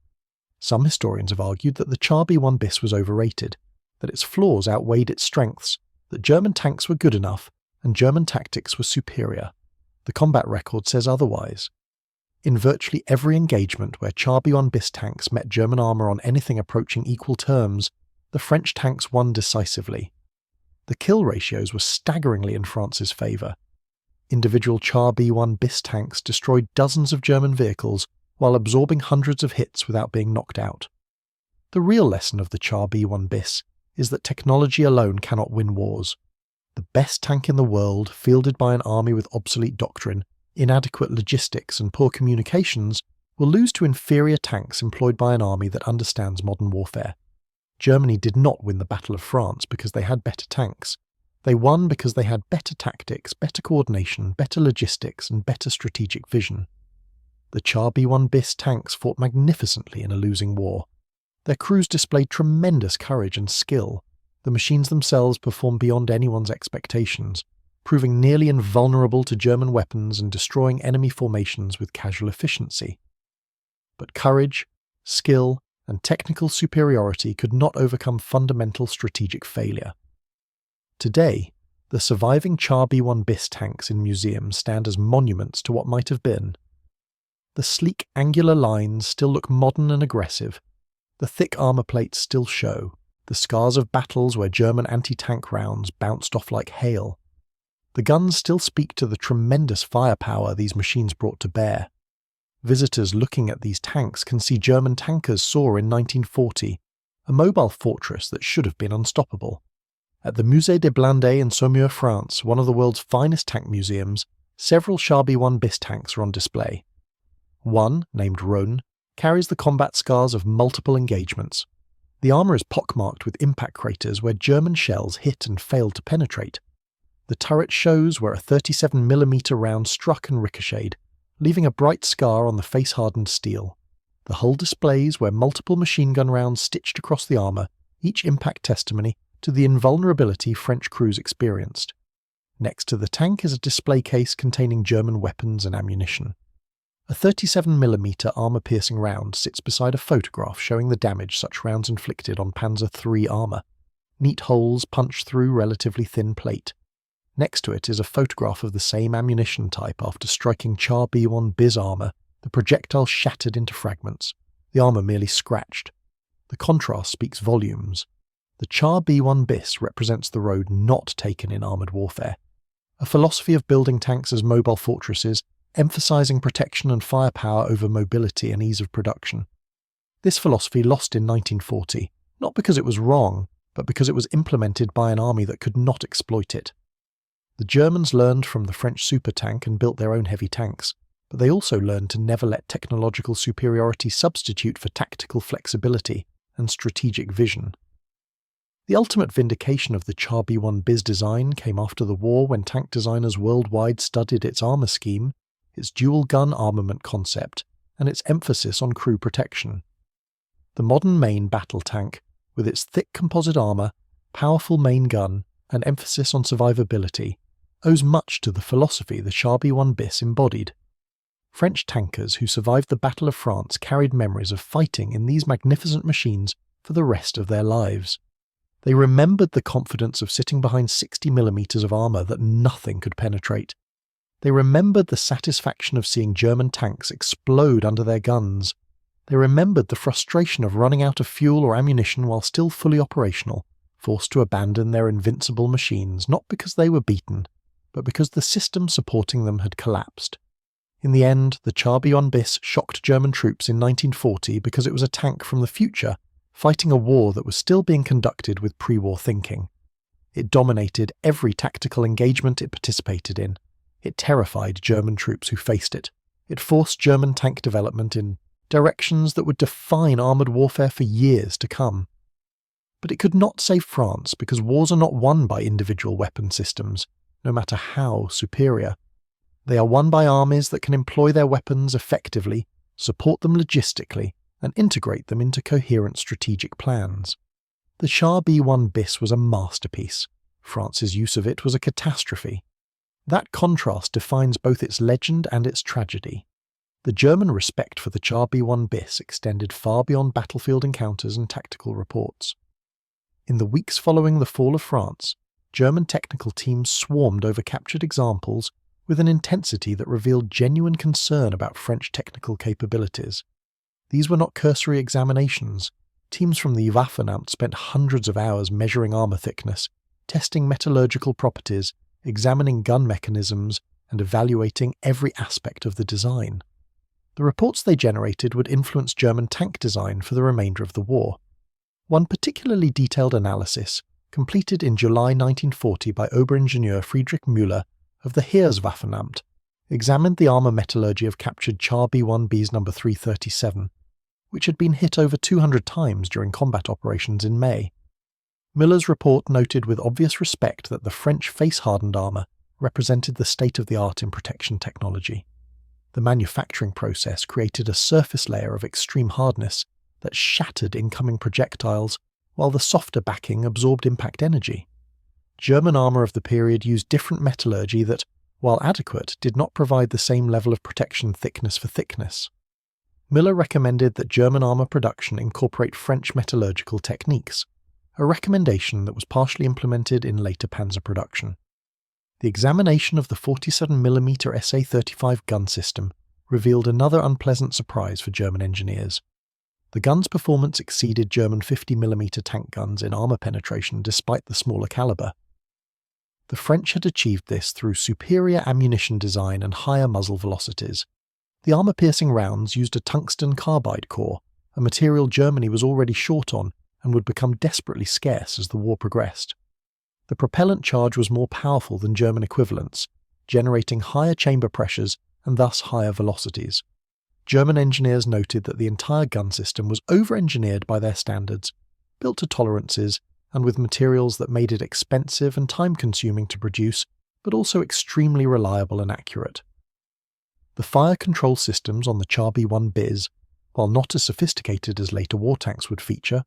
[SPEAKER 1] Some historians have argued that the Char B1 Bis was overrated, that its flaws outweighed its strengths, that German tanks were good enough, and German tactics were superior. The combat record says otherwise. In virtually every engagement where Char B1 Bis tanks met German armour on anything approaching equal terms, the French tanks won decisively. The kill ratios were staggeringly in France's favour. Individual Char B1 Bis tanks destroyed dozens of German vehicles while absorbing hundreds of hits without being knocked out. The real lesson of the Char B1 Bis is that technology alone cannot win wars. The best tank in the world, fielded by an army with obsolete doctrine, inadequate logistics and poor communications, will lose to inferior tanks employed by an army that understands modern warfare. Germany did not win the Battle of France because they had better tanks. They won because they had better tactics, better coordination, better logistics, and better strategic vision. The Char B1 Bis tanks fought magnificently in a losing war. Their crews displayed tremendous courage and skill. The machines themselves performed beyond anyone's expectations, proving nearly invulnerable to German weapons and destroying enemy formations with casual efficiency. But courage, skill, and technical superiority could not overcome fundamental strategic failure. Today, the surviving Char B1 Bis tanks in museums stand as monuments to what might have been. The sleek angular lines still look modern and aggressive. The thick armour plates still show, the scars of battles where German anti-tank rounds bounced off like hail. The guns still speak to the tremendous firepower these machines brought to bear. Visitors looking at these tanks can see German tankers soar in 1940, a mobile fortress that should have been unstoppable. At the Musée des Blindés in Saumur, France, one of the world's finest tank museums, several Char B1 Bis tanks are on display. One, named Rhône, carries the combat scars of multiple engagements. The armour is pockmarked with impact craters where German shells hit and failed to penetrate. The turret shows where a 37mm round struck and ricocheted, leaving a bright scar on the face-hardened steel. The hull displays where multiple machine gun rounds stitched across the armour, each impact testimony to the invulnerability French crews experienced. Next to the tank is a display case containing German weapons and ammunition. A 37mm armour-piercing round sits beside a photograph showing the damage such rounds inflicted on Panzer III armour. Neat holes punched through relatively thin plate. Next to it is a photograph of the same ammunition type after striking Char B1 Bis armour. The projectile shattered into fragments, the armour merely scratched. The contrast speaks volumes. The Char B1 Bis represents the road not taken in armoured warfare, a philosophy of building tanks as mobile fortresses, emphasising protection and firepower over mobility and ease of production. This philosophy lost in 1940, not because it was wrong, but because it was implemented by an army that could not exploit it. The Germans learned from the French supertank and built their own heavy tanks, but they also learned to never let technological superiority substitute for tactical flexibility and strategic vision. The ultimate vindication of the Char B1 Bis design came after the war when tank designers worldwide studied its armour scheme, its dual-gun armament concept, and its emphasis on crew protection. The modern main battle tank, with its thick composite armour, powerful main gun, and emphasis on survivability, owes much to the philosophy the Char B1 Bis embodied. French tankers who survived the Battle of France carried memories of fighting in these magnificent machines for the rest of their lives. They remembered the confidence of sitting behind 60mm of armour that nothing could penetrate. They remembered the satisfaction of seeing German tanks explode under their guns. They remembered the frustration of running out of fuel or ammunition while still fully operational, forced to abandon their invincible machines not because they were beaten, but because the system supporting them had collapsed. In the end, the Char B1 Bis shocked German troops in 1940 because it was a tank from the future, fighting a war that was still being conducted with pre-war thinking. It dominated every tactical engagement it participated in. It terrified German troops who faced it. It forced German tank development in directions that would define armoured warfare for years to come. But it could not save France because wars are not won by individual weapon systems, no matter how superior. They are won by armies that can employ their weapons effectively, support them logistically, and integrate them into coherent strategic plans. The Char B1 Bis was a masterpiece. France's use of it was a catastrophe. That contrast defines both its legend and its tragedy. The German respect for the Char B1 Bis extended far beyond battlefield encounters and tactical reports. In the weeks following the fall of France, German technical teams swarmed over captured examples with an intensity that revealed genuine concern about French technical capabilities. These were not cursory examinations. Teams from the Waffenamt spent hundreds of hours measuring armour thickness, testing metallurgical properties, examining gun mechanisms, and evaluating every aspect of the design. The reports they generated would influence German tank design for the remainder of the war. One particularly detailed analysis, completed in July 1940 by Oberingenieur Friedrich Müller of the Heereswaffenamt, examined the armour metallurgy of captured Char B1 Bis No. 337, which had been hit over 200 times during combat operations in May. Müller's report noted with obvious respect that the French face-hardened armour represented the state-of-the-art in protection technology. The manufacturing process created a surface layer of extreme hardness that shattered incoming projectiles, while the softer backing absorbed impact energy. German armour of the period used different metallurgy that, while adequate, did not provide the same level of protection thickness for thickness. Müller recommended that German armour production incorporate French metallurgical techniques, a recommendation that was partially implemented in later panzer production. The examination of the 47mm SA-35 gun system revealed another unpleasant surprise for German engineers. The gun's performance exceeded German 50mm tank guns in armour penetration despite the smaller calibre. The French had achieved this through superior ammunition design and higher muzzle velocities. The armour-piercing rounds used a tungsten carbide core, a material Germany was already short on and would become desperately scarce as the war progressed. The propellant charge was more powerful than German equivalents, generating higher chamber pressures and thus higher velocities. German engineers noted that the entire gun system was over-engineered by their standards, built to tolerances, and with materials that made it expensive and time-consuming to produce, but also extremely reliable and accurate. The fire control systems on the Char B1 Bis, while not as sophisticated as later war tanks would feature,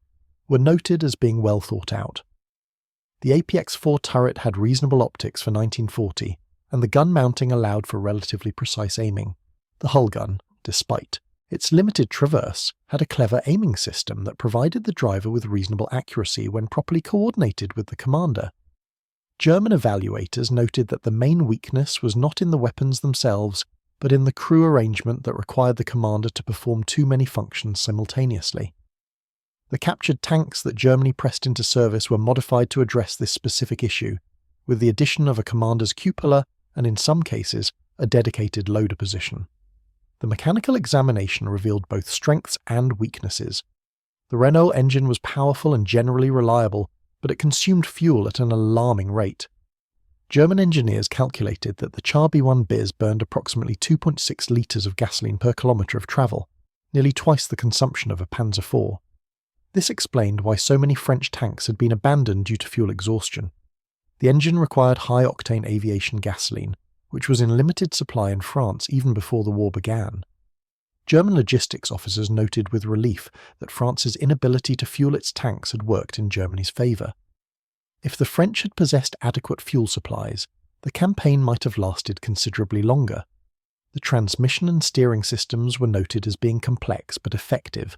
[SPEAKER 1] were noted as being well thought out. The APX-4 turret had reasonable optics for 1940, and the gun mounting allowed for relatively precise aiming. The hull gun, despite its limited traverse, had a clever aiming system that provided the driver with reasonable accuracy when properly coordinated with the commander. German evaluators noted that the main weakness was not in the weapons themselves, but in the crew arrangement that required the commander to perform too many functions simultaneously. The captured tanks that Germany pressed into service were modified to address this specific issue, with the addition of a commander's cupola and, in some cases, a dedicated loader position. The mechanical examination revealed both strengths and weaknesses. The Renault engine was powerful and generally reliable, but it consumed fuel at an alarming rate. German engineers calculated that the Char B1 Bis burned approximately 2.6 litres of gasoline per kilometre of travel, nearly twice the consumption of a Panzer IV. This explained why so many French tanks had been abandoned due to fuel exhaustion. The engine required high-octane aviation gasoline, which was in limited supply in France even before the war began. German logistics officers noted with relief that France's inability to fuel its tanks had worked in Germany's favour. If the French had possessed adequate fuel supplies, the campaign might have lasted considerably longer. The transmission and steering systems were noted as being complex but effective.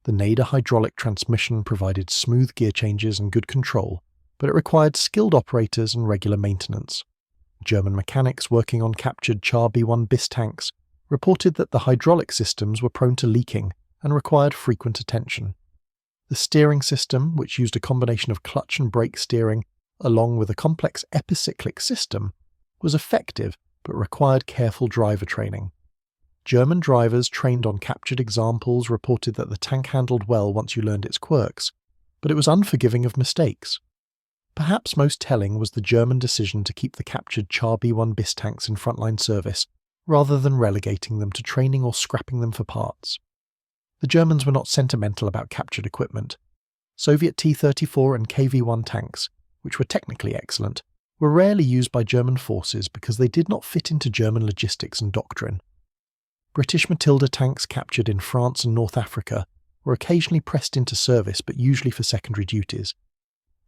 [SPEAKER 1] The Nader hydraulic transmission provided smooth gear changes and good control, but it required skilled operators and regular maintenance. German mechanics working on captured Char B1 Bis tanks reported that the hydraulic systems were prone to leaking and required frequent attention. The steering system, which used a combination of clutch and brake steering, along with a complex epicyclic system, was effective but required careful driver training. German drivers trained on captured examples reported that the tank handled well once you learned its quirks, but it was unforgiving of mistakes. Perhaps most telling was the German decision to keep the captured Char B1 Bis tanks in frontline service, rather than relegating them to training or scrapping them for parts. The Germans were not sentimental about captured equipment. Soviet T-34 and KV-1 tanks, which were technically excellent, were rarely used by German forces because they did not fit into German logistics and doctrine. British Matilda tanks captured in France and North Africa were occasionally pressed into service but usually for secondary duties.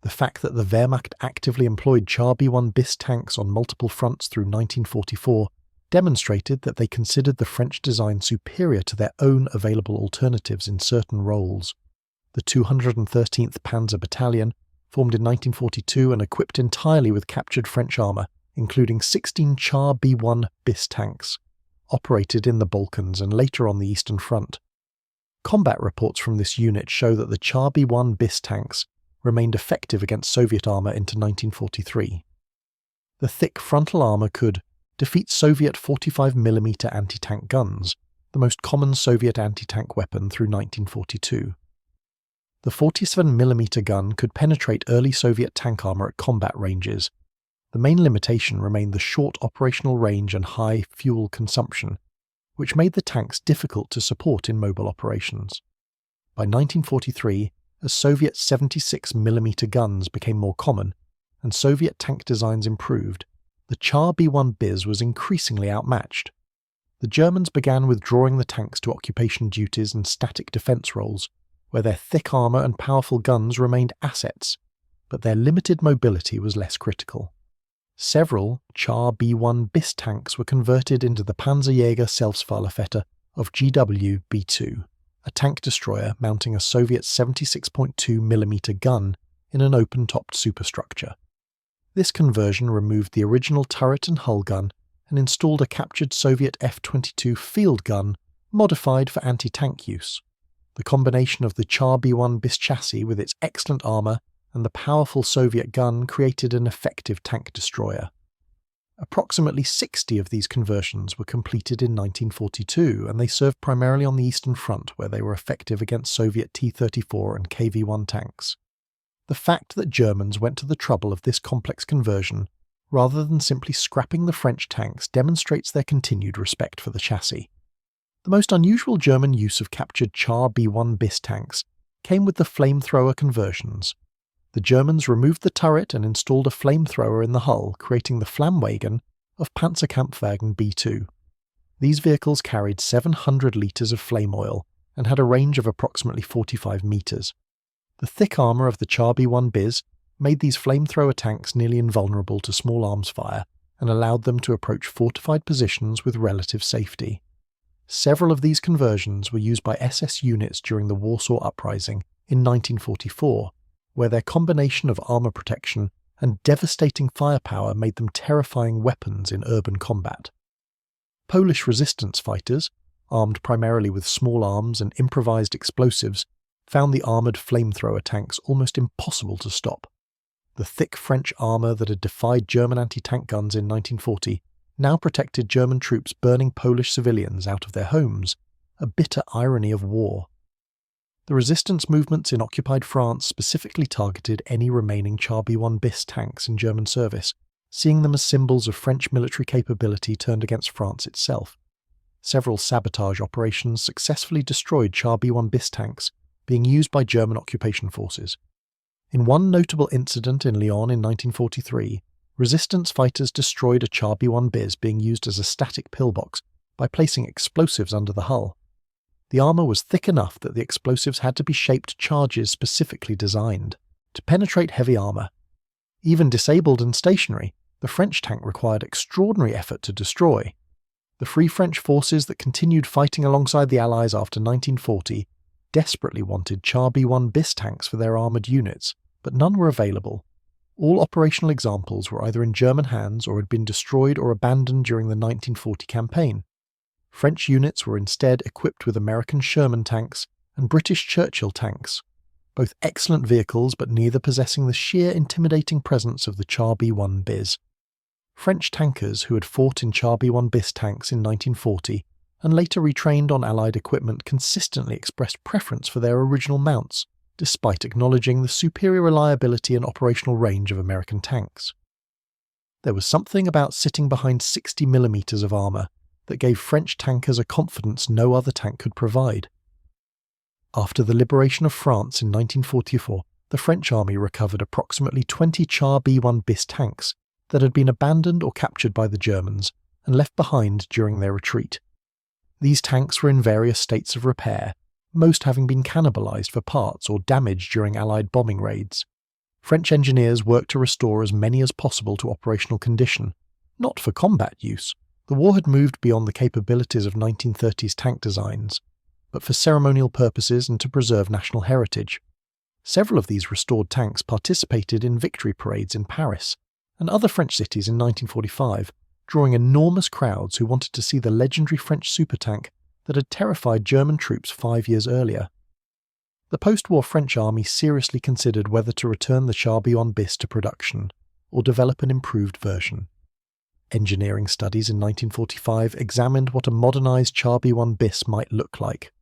[SPEAKER 1] The fact that the Wehrmacht actively employed Char B1 Bis tanks on multiple fronts through 1944 demonstrated that they considered the French design superior to their own available alternatives in certain roles. The 213th Panzer Battalion, formed in 1942 and equipped entirely with captured French armour, including 16 Char B1 Bis tanks, operated in the Balkans and later on the Eastern Front. Combat reports from this unit show that the Char B1 Bis tanks remained effective against Soviet armour into 1943. The thick frontal armour could defeat Soviet 45mm anti-tank guns, the most common Soviet anti-tank weapon through 1942. The 47mm gun could penetrate early Soviet tank armour at combat ranges. The main limitation remained the short operational range and high fuel consumption, which made the tanks difficult to support in mobile operations. By 1943, as Soviet 76mm guns became more common and Soviet tank designs improved, the Char B1 Bis was increasingly outmatched. The Germans began withdrawing the tanks to occupation duties and static defence roles, where their thick armour and powerful guns remained assets, but their limited mobility was less critical. Several Char B1 Bis tanks were converted into the Panzerjäger Selbstfahrerfetter of GW B2, a tank destroyer mounting a Soviet 76.2mm gun in an open-topped superstructure. This conversion removed the original turret and hull gun and installed a captured Soviet F-22 field gun modified for anti-tank use. The combination of the Char B1 Bis chassis with its excellent armour and the powerful Soviet gun created an effective tank destroyer. Approximately 60 of these conversions were completed in 1942, and they served primarily on the Eastern Front, where they were effective against Soviet T-34 and KV-1 tanks. The fact that Germans went to the trouble of this complex conversion, rather than simply scrapping the French tanks, demonstrates their continued respect for the chassis. The most unusual German use of captured Char B1 Bis tanks came with the flamethrower conversions. The Germans removed the turret and installed a flamethrower in the hull, creating the Flammwagen of Panzerkampfwagen B2. These vehicles carried 700 litres of flame oil and had a range of approximately 45 metres. The thick armour of the Char B1 Bis made these flamethrower tanks nearly invulnerable to small arms fire and allowed them to approach fortified positions with relative safety. Several of these conversions were used by SS units during the Warsaw Uprising in 1944, where their combination of armour protection and devastating firepower made them terrifying weapons in urban combat. Polish resistance fighters, armed primarily with small arms and improvised explosives, found the armoured flamethrower tanks almost impossible to stop. The thick French armour that had defied German anti-tank guns in 1940 now protected German troops burning Polish civilians out of their homes, a bitter irony of war. The resistance movements in occupied France specifically targeted any remaining Char B1 Bis tanks in German service, seeing them as symbols of French military capability turned against France itself. Several sabotage operations successfully destroyed Char B1 Bis tanks being used by German occupation forces. In one notable incident in Lyon in 1943, resistance fighters destroyed a Char B1 Bis being used as a static pillbox by placing explosives under the hull. The armour was thick enough that the explosives had to be shaped charges specifically designed to penetrate heavy armour. Even disabled and stationary, the French tank required extraordinary effort to destroy. The Free French forces that continued fighting alongside the Allies after 1940 desperately wanted Char B1 Bis tanks for their armoured units, but none were available. All operational examples were either in German hands or had been destroyed or abandoned during the 1940 campaign. French units were instead equipped with American Sherman tanks and British Churchill tanks, both excellent vehicles but neither possessing the sheer intimidating presence of the Char B1 Bis. French tankers who had fought in Char B1 Bis tanks in 1940 and later retrained on Allied equipment consistently expressed preference for their original mounts, despite acknowledging the superior reliability and operational range of American tanks. There was something about sitting behind 60mm of armour that gave French tankers a confidence no other tank could provide. After the liberation of France in 1944, the French army recovered approximately 20 Char B1 Bis tanks that had been abandoned or captured by the Germans and left behind during their retreat. These tanks were in various states of repair, most having been cannibalized for parts or damaged during Allied bombing raids. French engineers worked to restore as many as possible to operational condition, not for combat use. The war had moved beyond the capabilities of 1930s tank designs, but for ceremonial purposes and to preserve national heritage. Several of these restored tanks participated in victory parades in Paris and other French cities in 1945, drawing enormous crowds who wanted to see the legendary French supertank that had terrified German troops 5 years earlier. The post-war French army seriously considered whether to return the Char B1 Bis to production or develop an improved version. Engineering studies in 1945 examined what a modernised Char B1 Bis might look like.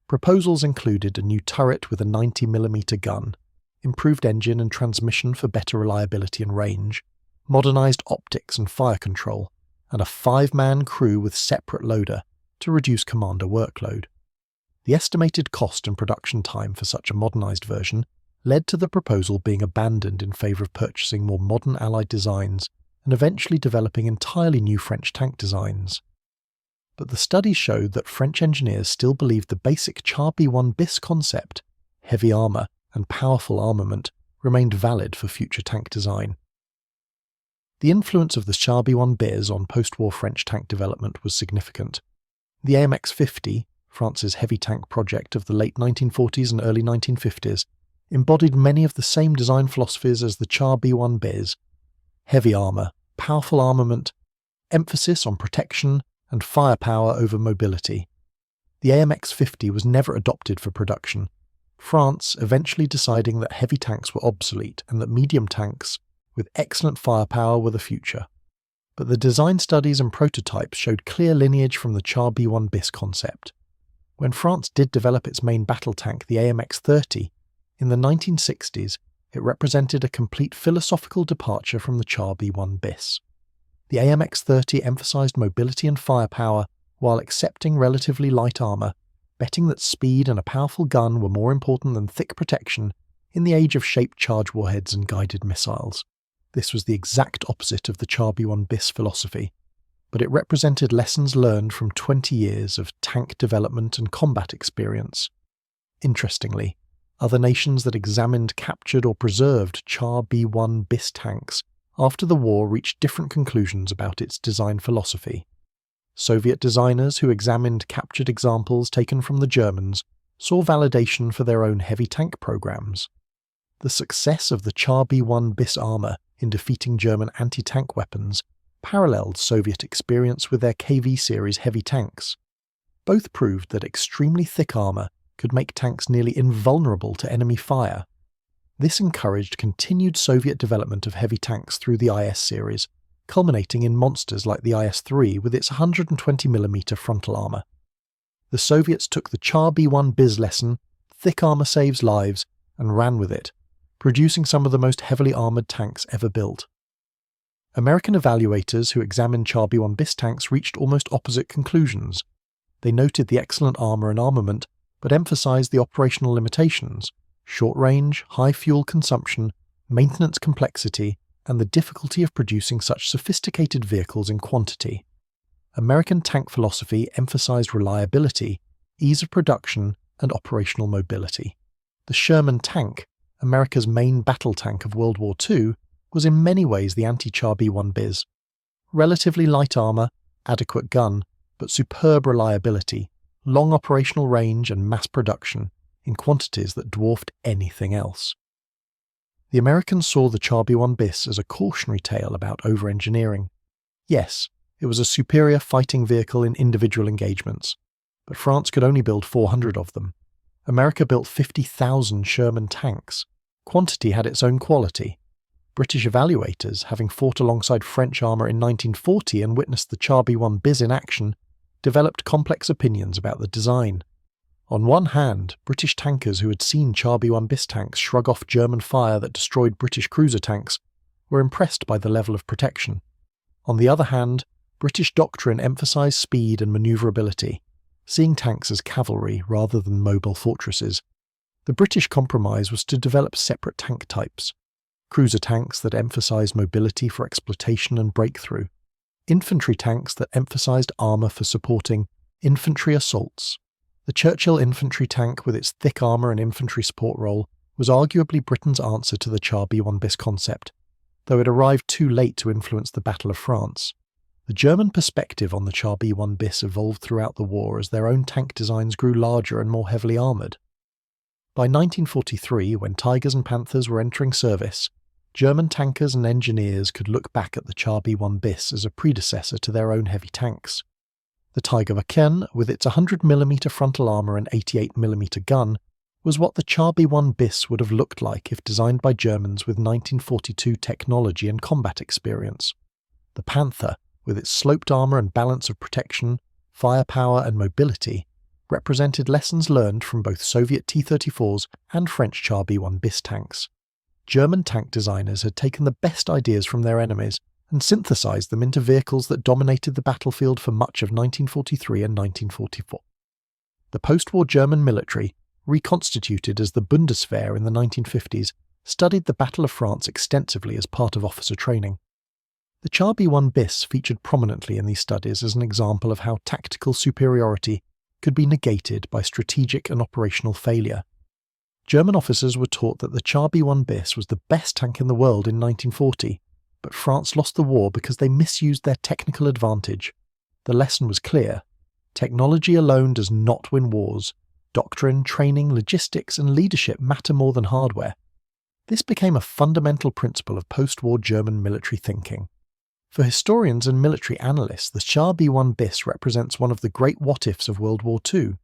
[SPEAKER 1] Proposals included a new turret with a 90mm gun, improved engine and transmission for better reliability and range, modernised optics and fire control, and a 5-man crew with separate loader to reduce commander workload. The estimated cost and production time for such a modernised version led to the proposal being abandoned in favour of purchasing more modern Allied designs and eventually developing entirely new French tank designs. But the studies showed that French engineers still believed the basic Char B1 Bis concept, heavy armour and powerful armament, remained valid for future tank design. The influence of the Char B1 Bis on post-war French tank development was significant. The AMX-50, France's heavy tank project of the late 1940s and early 1950s, embodied many of the same design philosophies as the Char B1 Bis: heavy armour, powerful armament, emphasis on protection, and firepower over mobility. The AMX-50 was never adopted for production, France eventually deciding that heavy tanks were obsolete and that medium tanks with excellent firepower were the future. But the design studies and prototypes showed clear lineage from the Char B1 Bis concept. When France did develop its main battle tank, the AMX-30, in the 1960s, it represented a complete philosophical departure from the Char B1 Bis. The AMX-30 emphasised mobility and firepower while accepting relatively light armour, betting that speed and a powerful gun were more important than thick protection in the age of shaped charge warheads and guided missiles. This was the exact opposite of the Char B1 Bis philosophy, but it represented lessons learned from 20 years of tank development and combat experience. Interestingly, other nations that examined, captured or preserved Char B1 Bis tanks after the war reached different conclusions about its design philosophy. Soviet designers who examined captured examples taken from the Germans saw validation for their own heavy tank programs. the success of the Char B1 Bis armour in defeating German anti-tank weapons paralleled Soviet experience with their KV series heavy tanks. Both proved that extremely thick armour could make tanks nearly invulnerable to enemy fire. This encouraged continued Soviet development of heavy tanks through the IS series, culminating in monsters like the IS-3 with its 120mm frontal armour. The Soviets took the Char B1 Bis lesson, thick armour saves lives, and ran with it, producing some of the most heavily armoured tanks ever built. American evaluators who examined Char B1 Bis tanks reached almost opposite conclusions. They noted the excellent armour and armament, but emphasised the operational limitations: short range, high fuel consumption, maintenance complexity, and the difficulty of producing such sophisticated vehicles in quantity. American tank philosophy emphasised reliability, ease of production, and operational mobility. The Sherman tank, America's main battle tank of World War II, was in many ways the anti-Char B1 Bis. Relatively light armour, adequate gun, but superb reliability, long operational range and mass production in quantities that dwarfed anything else. The Americans saw the Char B1 Bis as a cautionary tale about over-engineering. Yes, it was a superior fighting vehicle in individual engagements, but France could only build 400 of them. America built 50,000 Sherman tanks. Quantity had its own quality. British evaluators, having fought alongside French armour in 1940 and witnessed the Char B1 Bis in action, developed complex opinions about the design. On one hand, British tankers who had seen Char B1 Bis tanks shrug off German fire that destroyed British cruiser tanks were impressed by the level of protection. On the other hand, British doctrine emphasised speed and manoeuvrability, seeing tanks as cavalry rather than mobile fortresses. The British compromise was to develop separate tank types: cruiser tanks that emphasised mobility for exploitation and breakthrough, infantry tanks that emphasised armour for supporting infantry assaults. The Churchill infantry tank, with its thick armour and infantry support role, was arguably Britain's answer to the Char B1 Bis concept, though it arrived too late to influence the Battle of France. The German perspective on the Char B1 Bis evolved throughout the war as their own tank designs grew larger and more heavily armoured. By 1943, when Tigers and Panthers were entering service, German tankers and engineers could look back at the Char B1 Bis as a predecessor to their own heavy tanks. The Tiger Waffen, with its 100mm frontal armour and 88mm gun, was what the Char B1 Bis would have looked like if designed by Germans with 1942 technology and combat experience. The Panther, with its sloped armour and balance of protection, firepower and mobility, represented lessons learned from both Soviet T-34s and French Char B1 Bis tanks. German tank designers had taken the best ideas from their enemies and synthesized them into vehicles that dominated the battlefield for much of 1943 and 1944. The post-war German military, reconstituted as the Bundeswehr in the 1950s, studied the Battle of France extensively as part of officer training. The Char B1 Bis featured prominently in these studies as an example of how tactical superiority could be negated by strategic and operational failure. German officers were taught that the Char B1 Bis was the best tank in the world in 1940, but France lost the war because they misused their technical advantage. The lesson was clear: technology alone does not win wars. Doctrine, training, logistics, and leadership matter more than hardware. This became a fundamental principle of post-war German military thinking. For historians and military analysts, the Char B1 Bis represents one of the great what-ifs of World War II.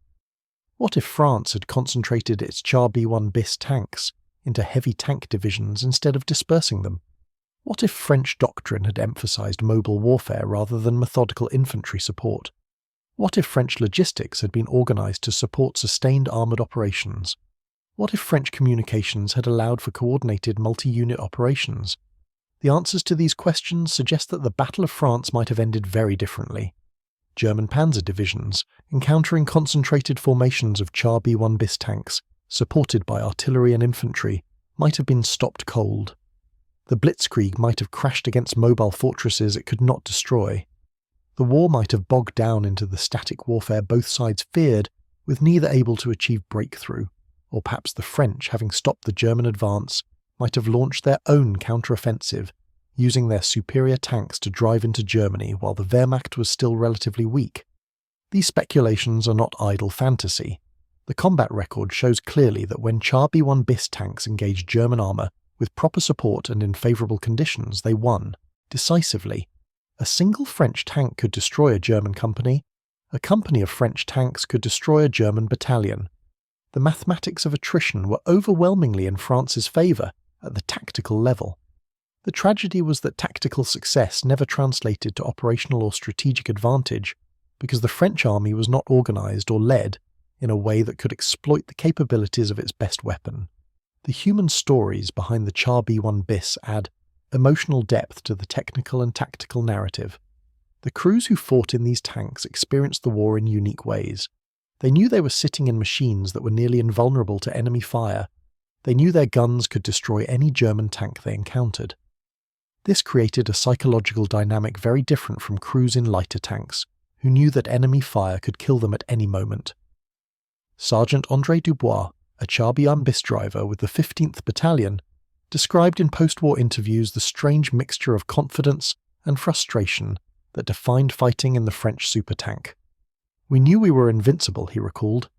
[SPEAKER 1] What if France had concentrated its Char B1 Bis tanks into heavy tank divisions instead of dispersing them? What if French doctrine had emphasised mobile warfare rather than methodical infantry support? What if French logistics had been organised to support sustained armoured operations? What if French communications had allowed for coordinated multi-unit operations? The answers to these questions suggest that the Battle of France might have ended very differently. German panzer divisions, encountering concentrated formations of Char B1 Bis tanks, supported by artillery and infantry, might have been stopped cold. The Blitzkrieg might have crashed against mobile fortresses it could not destroy. The war might have bogged down into the static warfare both sides feared, with neither able to achieve breakthrough, or perhaps the French, having stopped the German advance, might have launched their own counter-offensive, using their superior tanks to drive into Germany while the Wehrmacht was still relatively weak. These speculations are not idle fantasy. The combat record shows clearly that when Char B1 Bis tanks engaged German armour with proper support and in favourable conditions, they won, decisively. A single French tank could destroy a German company. A company of French tanks could destroy a German battalion. The mathematics of attrition were overwhelmingly in France's favour at the tactical level. The tragedy was that tactical success never translated to operational or strategic advantage because the French army was not organised or led in a way that could exploit the capabilities of its best weapon. The human stories behind the Char B1 Bis add emotional depth to the technical and tactical narrative. The crews who fought in these tanks experienced the war in unique ways. They knew they were sitting in machines that were nearly invulnerable to enemy fire. They knew their guns could destroy any German tank they encountered. This created a psychological dynamic very different from crews in lighter tanks, who knew that enemy fire could kill them at any moment. Sergeant André Dubois, a Char B1 Bis driver with the 15th Battalion, described in post-war interviews the strange mixture of confidence and frustration that defined fighting in the French supertank. We knew we were invincible, he recalled.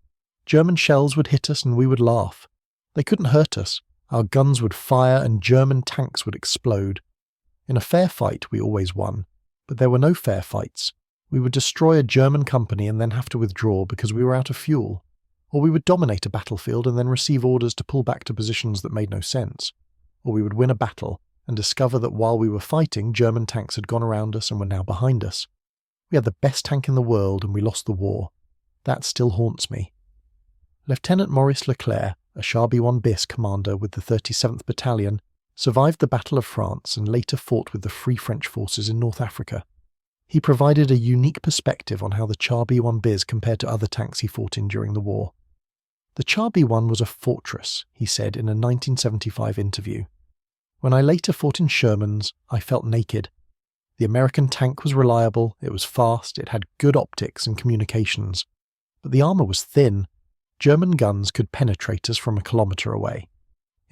[SPEAKER 1] German shells would hit us and we would laugh. They couldn't hurt us. Our guns would fire and German tanks would explode. In a fair fight, we always won. But there were no fair fights. We would destroy a German company and then have to withdraw because we were out of fuel. Or we would dominate a battlefield and then receive orders to pull back to positions that made no sense. Or we would win a battle and discover that while we were fighting, German tanks had gone around us and were now behind us. We had the best tank in the world and we lost the war. That still haunts me. Lieutenant Maurice Leclerc, a Char B1 Bis commander with the 37th Battalion, survived the Battle of France and later fought with the Free French forces in North Africa. He provided a unique perspective on how the Char B1 Bis compared to other tanks he fought in during the war. The Char B1 was a fortress, he said in a 1975 interview. When I later fought in Shermans, I felt naked. The American tank was reliable, it was fast, it had good optics and communications. But the armour was thin. German guns could penetrate us from a kilometre away.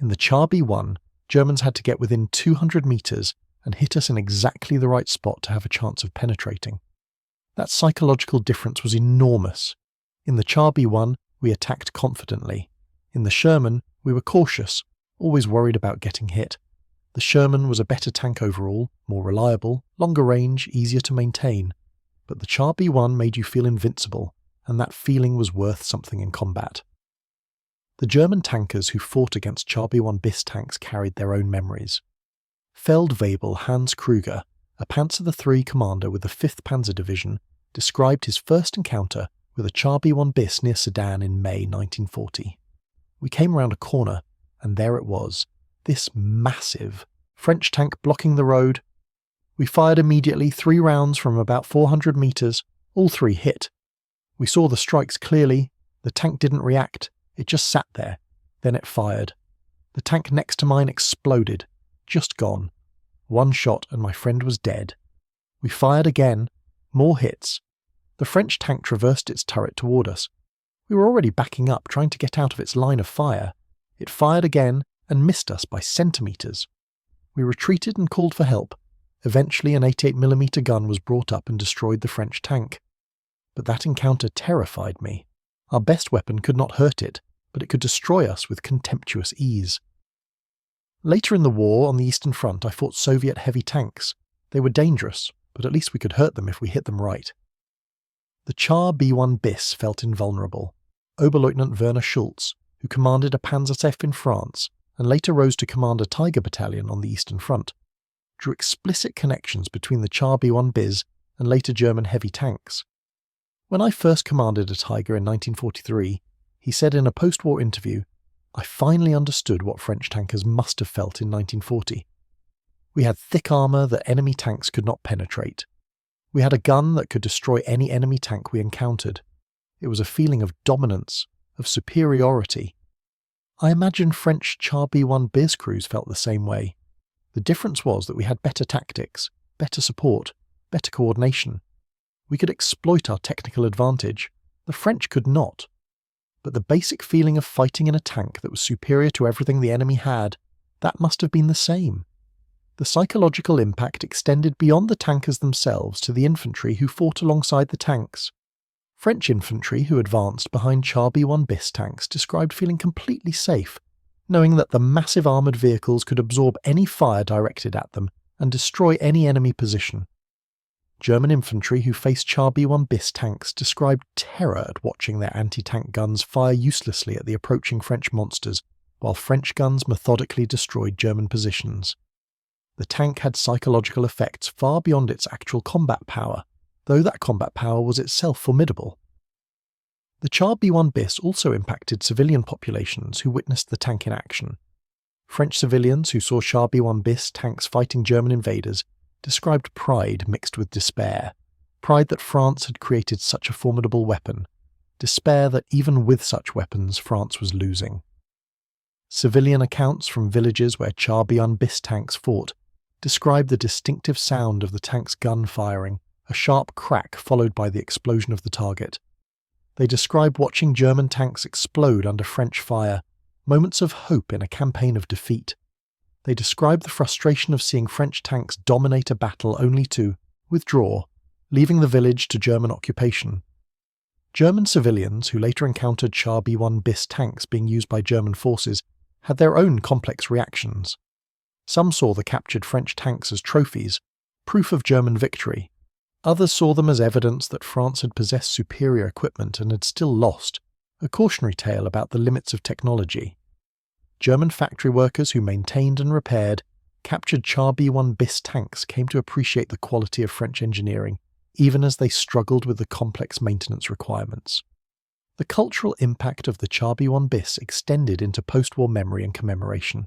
[SPEAKER 1] In the Char B1, Germans had to get within 200 metres and hit us in exactly the right spot to have a chance of penetrating. That psychological difference was enormous. In the Char B1, we attacked confidently. In the Sherman, we were cautious, always worried about getting hit. The Sherman was a better tank overall, more reliable, longer range, easier to maintain. But the Char B1 made you feel invincible, and that feeling was worth something in combat. The German tankers who fought against Char B1 Bis tanks carried their own memories. Feldwebel Hans Krüger, a Panzer III commander with the 5th Panzer Division, described his first encounter with a Char B1 Bis near Sedan in May 1940. We came around a corner, and there it was, this massive French tank blocking the road. We fired immediately 3 rounds from about 400 metres, all 3 hit. We saw the strikes clearly, the tank didn't react, it just sat there, then it fired. The tank next to mine exploded, just gone. 1 shot and my friend was dead. We fired again, more hits. The French tank traversed its turret toward us. We were already backing up, trying to get out of its line of fire. It fired again and missed us by centimetres. We retreated and called for help. Eventually an 88mm gun was brought up and destroyed the French tank. But that encounter terrified me. Our best weapon could not hurt it, but it could destroy us with contemptuous ease. Later in the war, on the Eastern Front, I fought Soviet heavy tanks. They were dangerous, but at least we could hurt them if we hit them right. The Char B1 Bis felt invulnerable. Oberleutnant Werner Schulz, who commanded a Panzertef in France and later rose to command a Tiger battalion on the Eastern Front, drew explicit connections between the Char B1 Bis and later German heavy tanks. When I first commanded a Tiger in 1943, he said in a post-war interview, "I finally understood what French tankers must have felt in 1940. We had thick armour that enemy tanks could not penetrate. We had a gun that could destroy any enemy tank we encountered. It was a feeling of dominance, of superiority. I imagine French Char B1 Bis crews felt the same way. The difference was that we had better tactics, better support, better coordination. We could exploit our technical advantage. The French could not. But the basic feeling of fighting in a tank that was superior to everything the enemy had, that must have been the same. The psychological impact extended beyond the tankers themselves to the infantry who fought alongside the tanks. French infantry who advanced behind Char B1 Bis tanks described feeling completely safe, knowing that the massive armoured vehicles could absorb any fire directed at them and destroy any enemy position. German infantry who faced Char B1 Bis tanks described terror at watching their anti-tank guns fire uselessly at the approaching French monsters, while French guns methodically destroyed German positions. The tank had psychological effects far beyond its actual combat power, though that combat power was itself formidable. The Char B1 Bis also impacted civilian populations who witnessed the tank in action. French civilians who saw Char B1 Bis tanks fighting German invaders described pride mixed with despair, pride that France had created such a formidable weapon, despair that even with such weapons France was losing. Civilian accounts from villages where Char B1 Bis tanks fought describe the distinctive sound of the tank's gun firing, a sharp crack followed by the explosion of the target. They describe watching German tanks explode under French fire, moments of hope in a campaign of defeat. They describe the frustration of seeing French tanks dominate a battle only to withdraw, leaving the village to German occupation. German civilians who later encountered Char B1 Bis tanks being used by German forces had their own complex reactions. Some saw the captured French tanks as trophies, proof of German victory. Others saw them as evidence that France had possessed superior equipment and had still lost, a cautionary tale about the limits of technology. German factory workers who maintained and repaired captured Char B1 Bis tanks came to appreciate the quality of French engineering, even as they struggled with the complex maintenance requirements. The cultural impact of the Char B1 Bis extended into post-war memory and commemoration.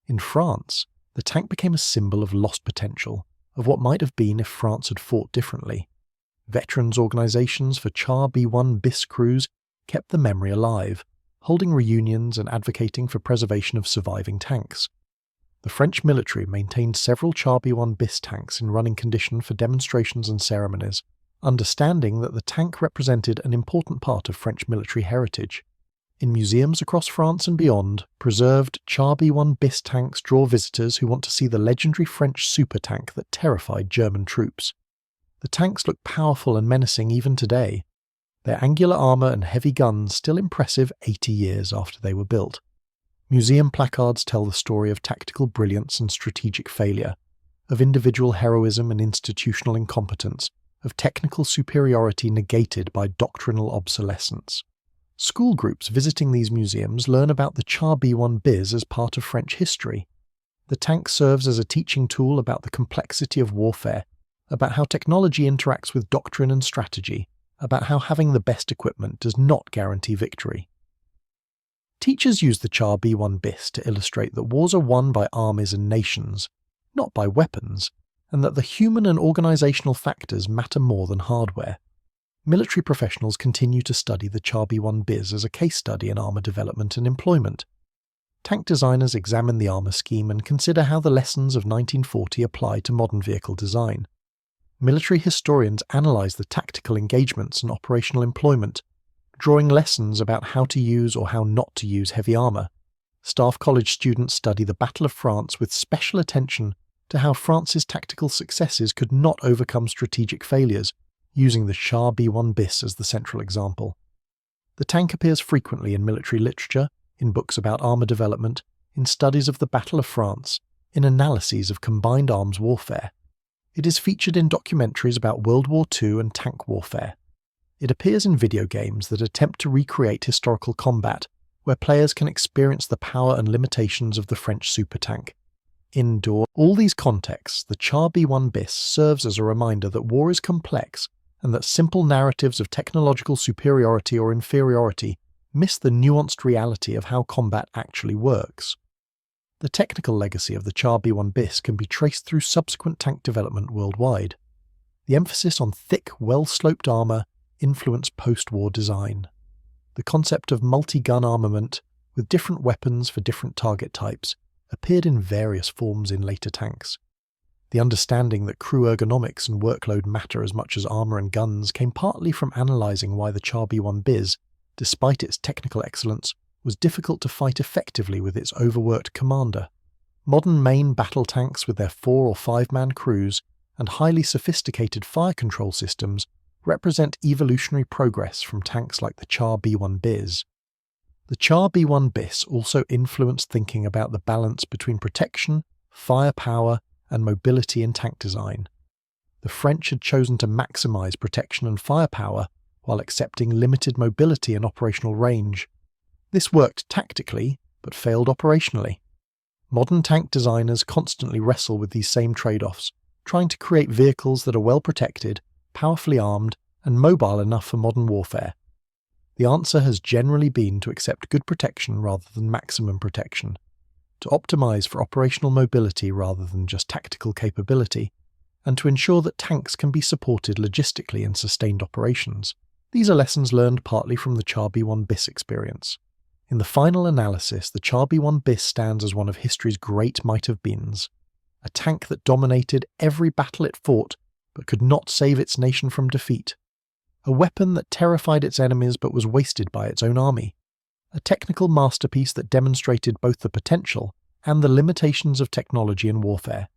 [SPEAKER 1] In France, the tank became a symbol of lost potential, of what might have been if France had fought differently. Veterans' organisations for Char B1 Bis crews kept the memory alive, holding reunions and advocating for preservation of surviving tanks. The French military maintained several Char B1 Bis tanks in running condition for demonstrations and ceremonies, understanding that the tank represented an important part of French military heritage. In museums across France and beyond, preserved Char B1 Bis tanks draw visitors who want to see the legendary French super tank that terrified German troops. The tanks look powerful and menacing even today, their angular armour and heavy guns still impressive 80 years after they were built. Museum placards tell the story of tactical brilliance and strategic failure, of individual heroism and institutional incompetence, of technical superiority negated by doctrinal obsolescence. School groups visiting these museums learn about the Char B1 Bis as part of French history. The tank serves as a teaching tool about the complexity of warfare, about how technology interacts with doctrine and strategy, about how having the best equipment does not guarantee victory. Teachers use the Char B1 Bis to illustrate that wars are won by armies and nations, not by weapons, and that the human and organisational factors matter more than hardware. Military professionals continue to study the Char B1 Bis as a case study in armour development and employment. Tank designers examine the armour scheme and consider how the lessons of 1940 apply to modern vehicle design. Military historians analyse the tactical engagements and operational employment, drawing lessons about how to use or how not to use heavy armour. Staff college students study the Battle of France with special attention to how France's tactical successes could not overcome strategic failures, using the Char B1 Bis as the central example. The tank appears frequently in military literature, in books about armour development, in studies of the Battle of France, in analyses of combined arms warfare. It is featured in documentaries about World War II and tank warfare. It appears in video games that attempt to recreate historical combat, where players can experience the power and limitations of the French supertank. In all these contexts, the Char B1 Bis serves as a reminder that war is complex and that simple narratives of technological superiority or inferiority miss the nuanced reality of how combat actually works. The technical legacy of the Char B1 Bis can be traced through subsequent tank development worldwide. The emphasis on thick, well-sloped armour influenced post-war design. The concept of multi-gun armament, with different weapons for different target types, appeared in various forms in later tanks. The understanding that crew ergonomics and workload matter as much as armour and guns came partly from analysing why the Char B1 Bis, despite its technical excellence, was difficult to fight effectively with its overworked commander. Modern main battle tanks with their 4 or 5 man crews and highly sophisticated fire control systems represent evolutionary progress from tanks like the Char B1 Bis. The Char B1 Bis also influenced thinking about the balance between protection, firepower, and mobility in tank design. The French had chosen to maximize protection and firepower while accepting limited mobility and operational range. This worked tactically, but failed operationally. Modern tank designers constantly wrestle with these same trade-offs, trying to create vehicles that are well protected, powerfully armed, and mobile enough for modern warfare. The answer has generally been to accept good protection rather than maximum protection, to optimize for operational mobility rather than just tactical capability, and to ensure that tanks can be supported logistically in sustained operations. These are lessons learned partly from the Char B1 Bis experience. In the final analysis, the Char B1 Bis stands as one of history's great might-have-beens, a tank that dominated every battle it fought but could not save its nation from defeat, a weapon that terrified its enemies but was wasted by its own army, a technical masterpiece that demonstrated both the potential and the limitations of technology in warfare.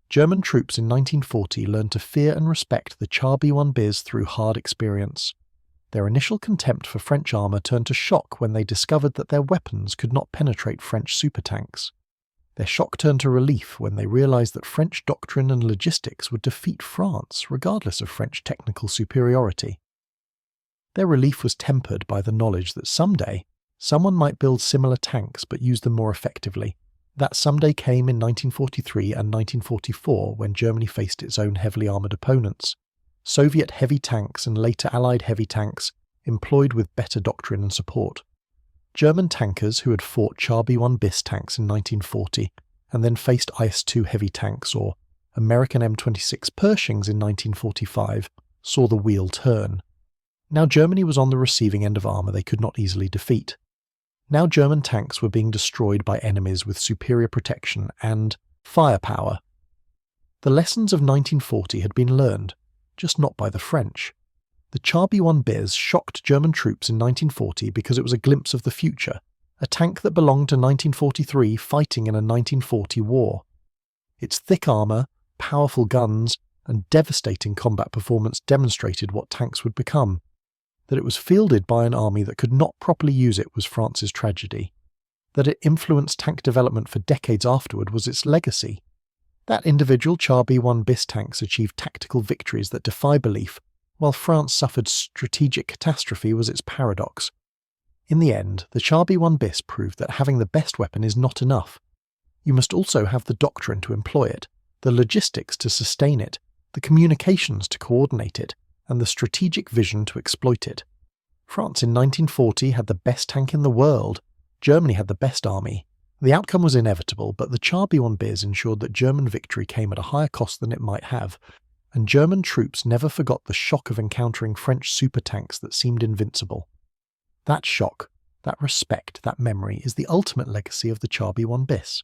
[SPEAKER 1] German troops in 1940 learned to fear and respect the Char B1 Bis through hard experience. Their initial contempt for French armour turned to shock when they discovered that their weapons could not penetrate French supertanks. Their shock turned to relief when they realised that French doctrine and logistics would defeat France regardless of French technical superiority. Their relief was tempered by the knowledge that someday, someone might build similar tanks but use them more effectively. That someday came in 1943 and 1944 when Germany faced its own heavily armoured opponents. Soviet heavy tanks and later Allied heavy tanks employed with better doctrine and support. German tankers who had fought Char B1 Bis tanks in 1940 and then faced IS-2 heavy tanks or American M26 Pershings in 1945 saw the wheel turn. Now Germany was on the receiving end of armour they could not easily defeat. Now German tanks were being destroyed by enemies with superior protection and firepower. The lessons of 1940 had been learned, just not by the French. The Char B1 Bis shocked German troops in 1940 because it was a glimpse of the future, a tank that belonged to 1943 fighting in a 1940 war. Its thick armour, powerful guns, and devastating combat performance demonstrated what tanks would become. That it was fielded by an army that could not properly use it was France's tragedy. That it influenced tank development for decades afterward was its legacy. That individual Char B1 Bis tanks achieved tactical victories that defy belief, while France suffered strategic catastrophe was its paradox. In the end, the Char B1 Bis proved that having the best weapon is not enough. You must also have the doctrine to employ it, the logistics to sustain it, the communications to coordinate it, and the strategic vision to exploit it. France in 1940 had the best tank in the world. Germany had the best army. The outcome was inevitable, but the Char B1 Bis ensured that German victory came at a higher cost than it might have, and German troops never forgot the shock of encountering French supertanks that seemed invincible. That shock, that respect, that memory is the ultimate legacy of the Char B1 Bis.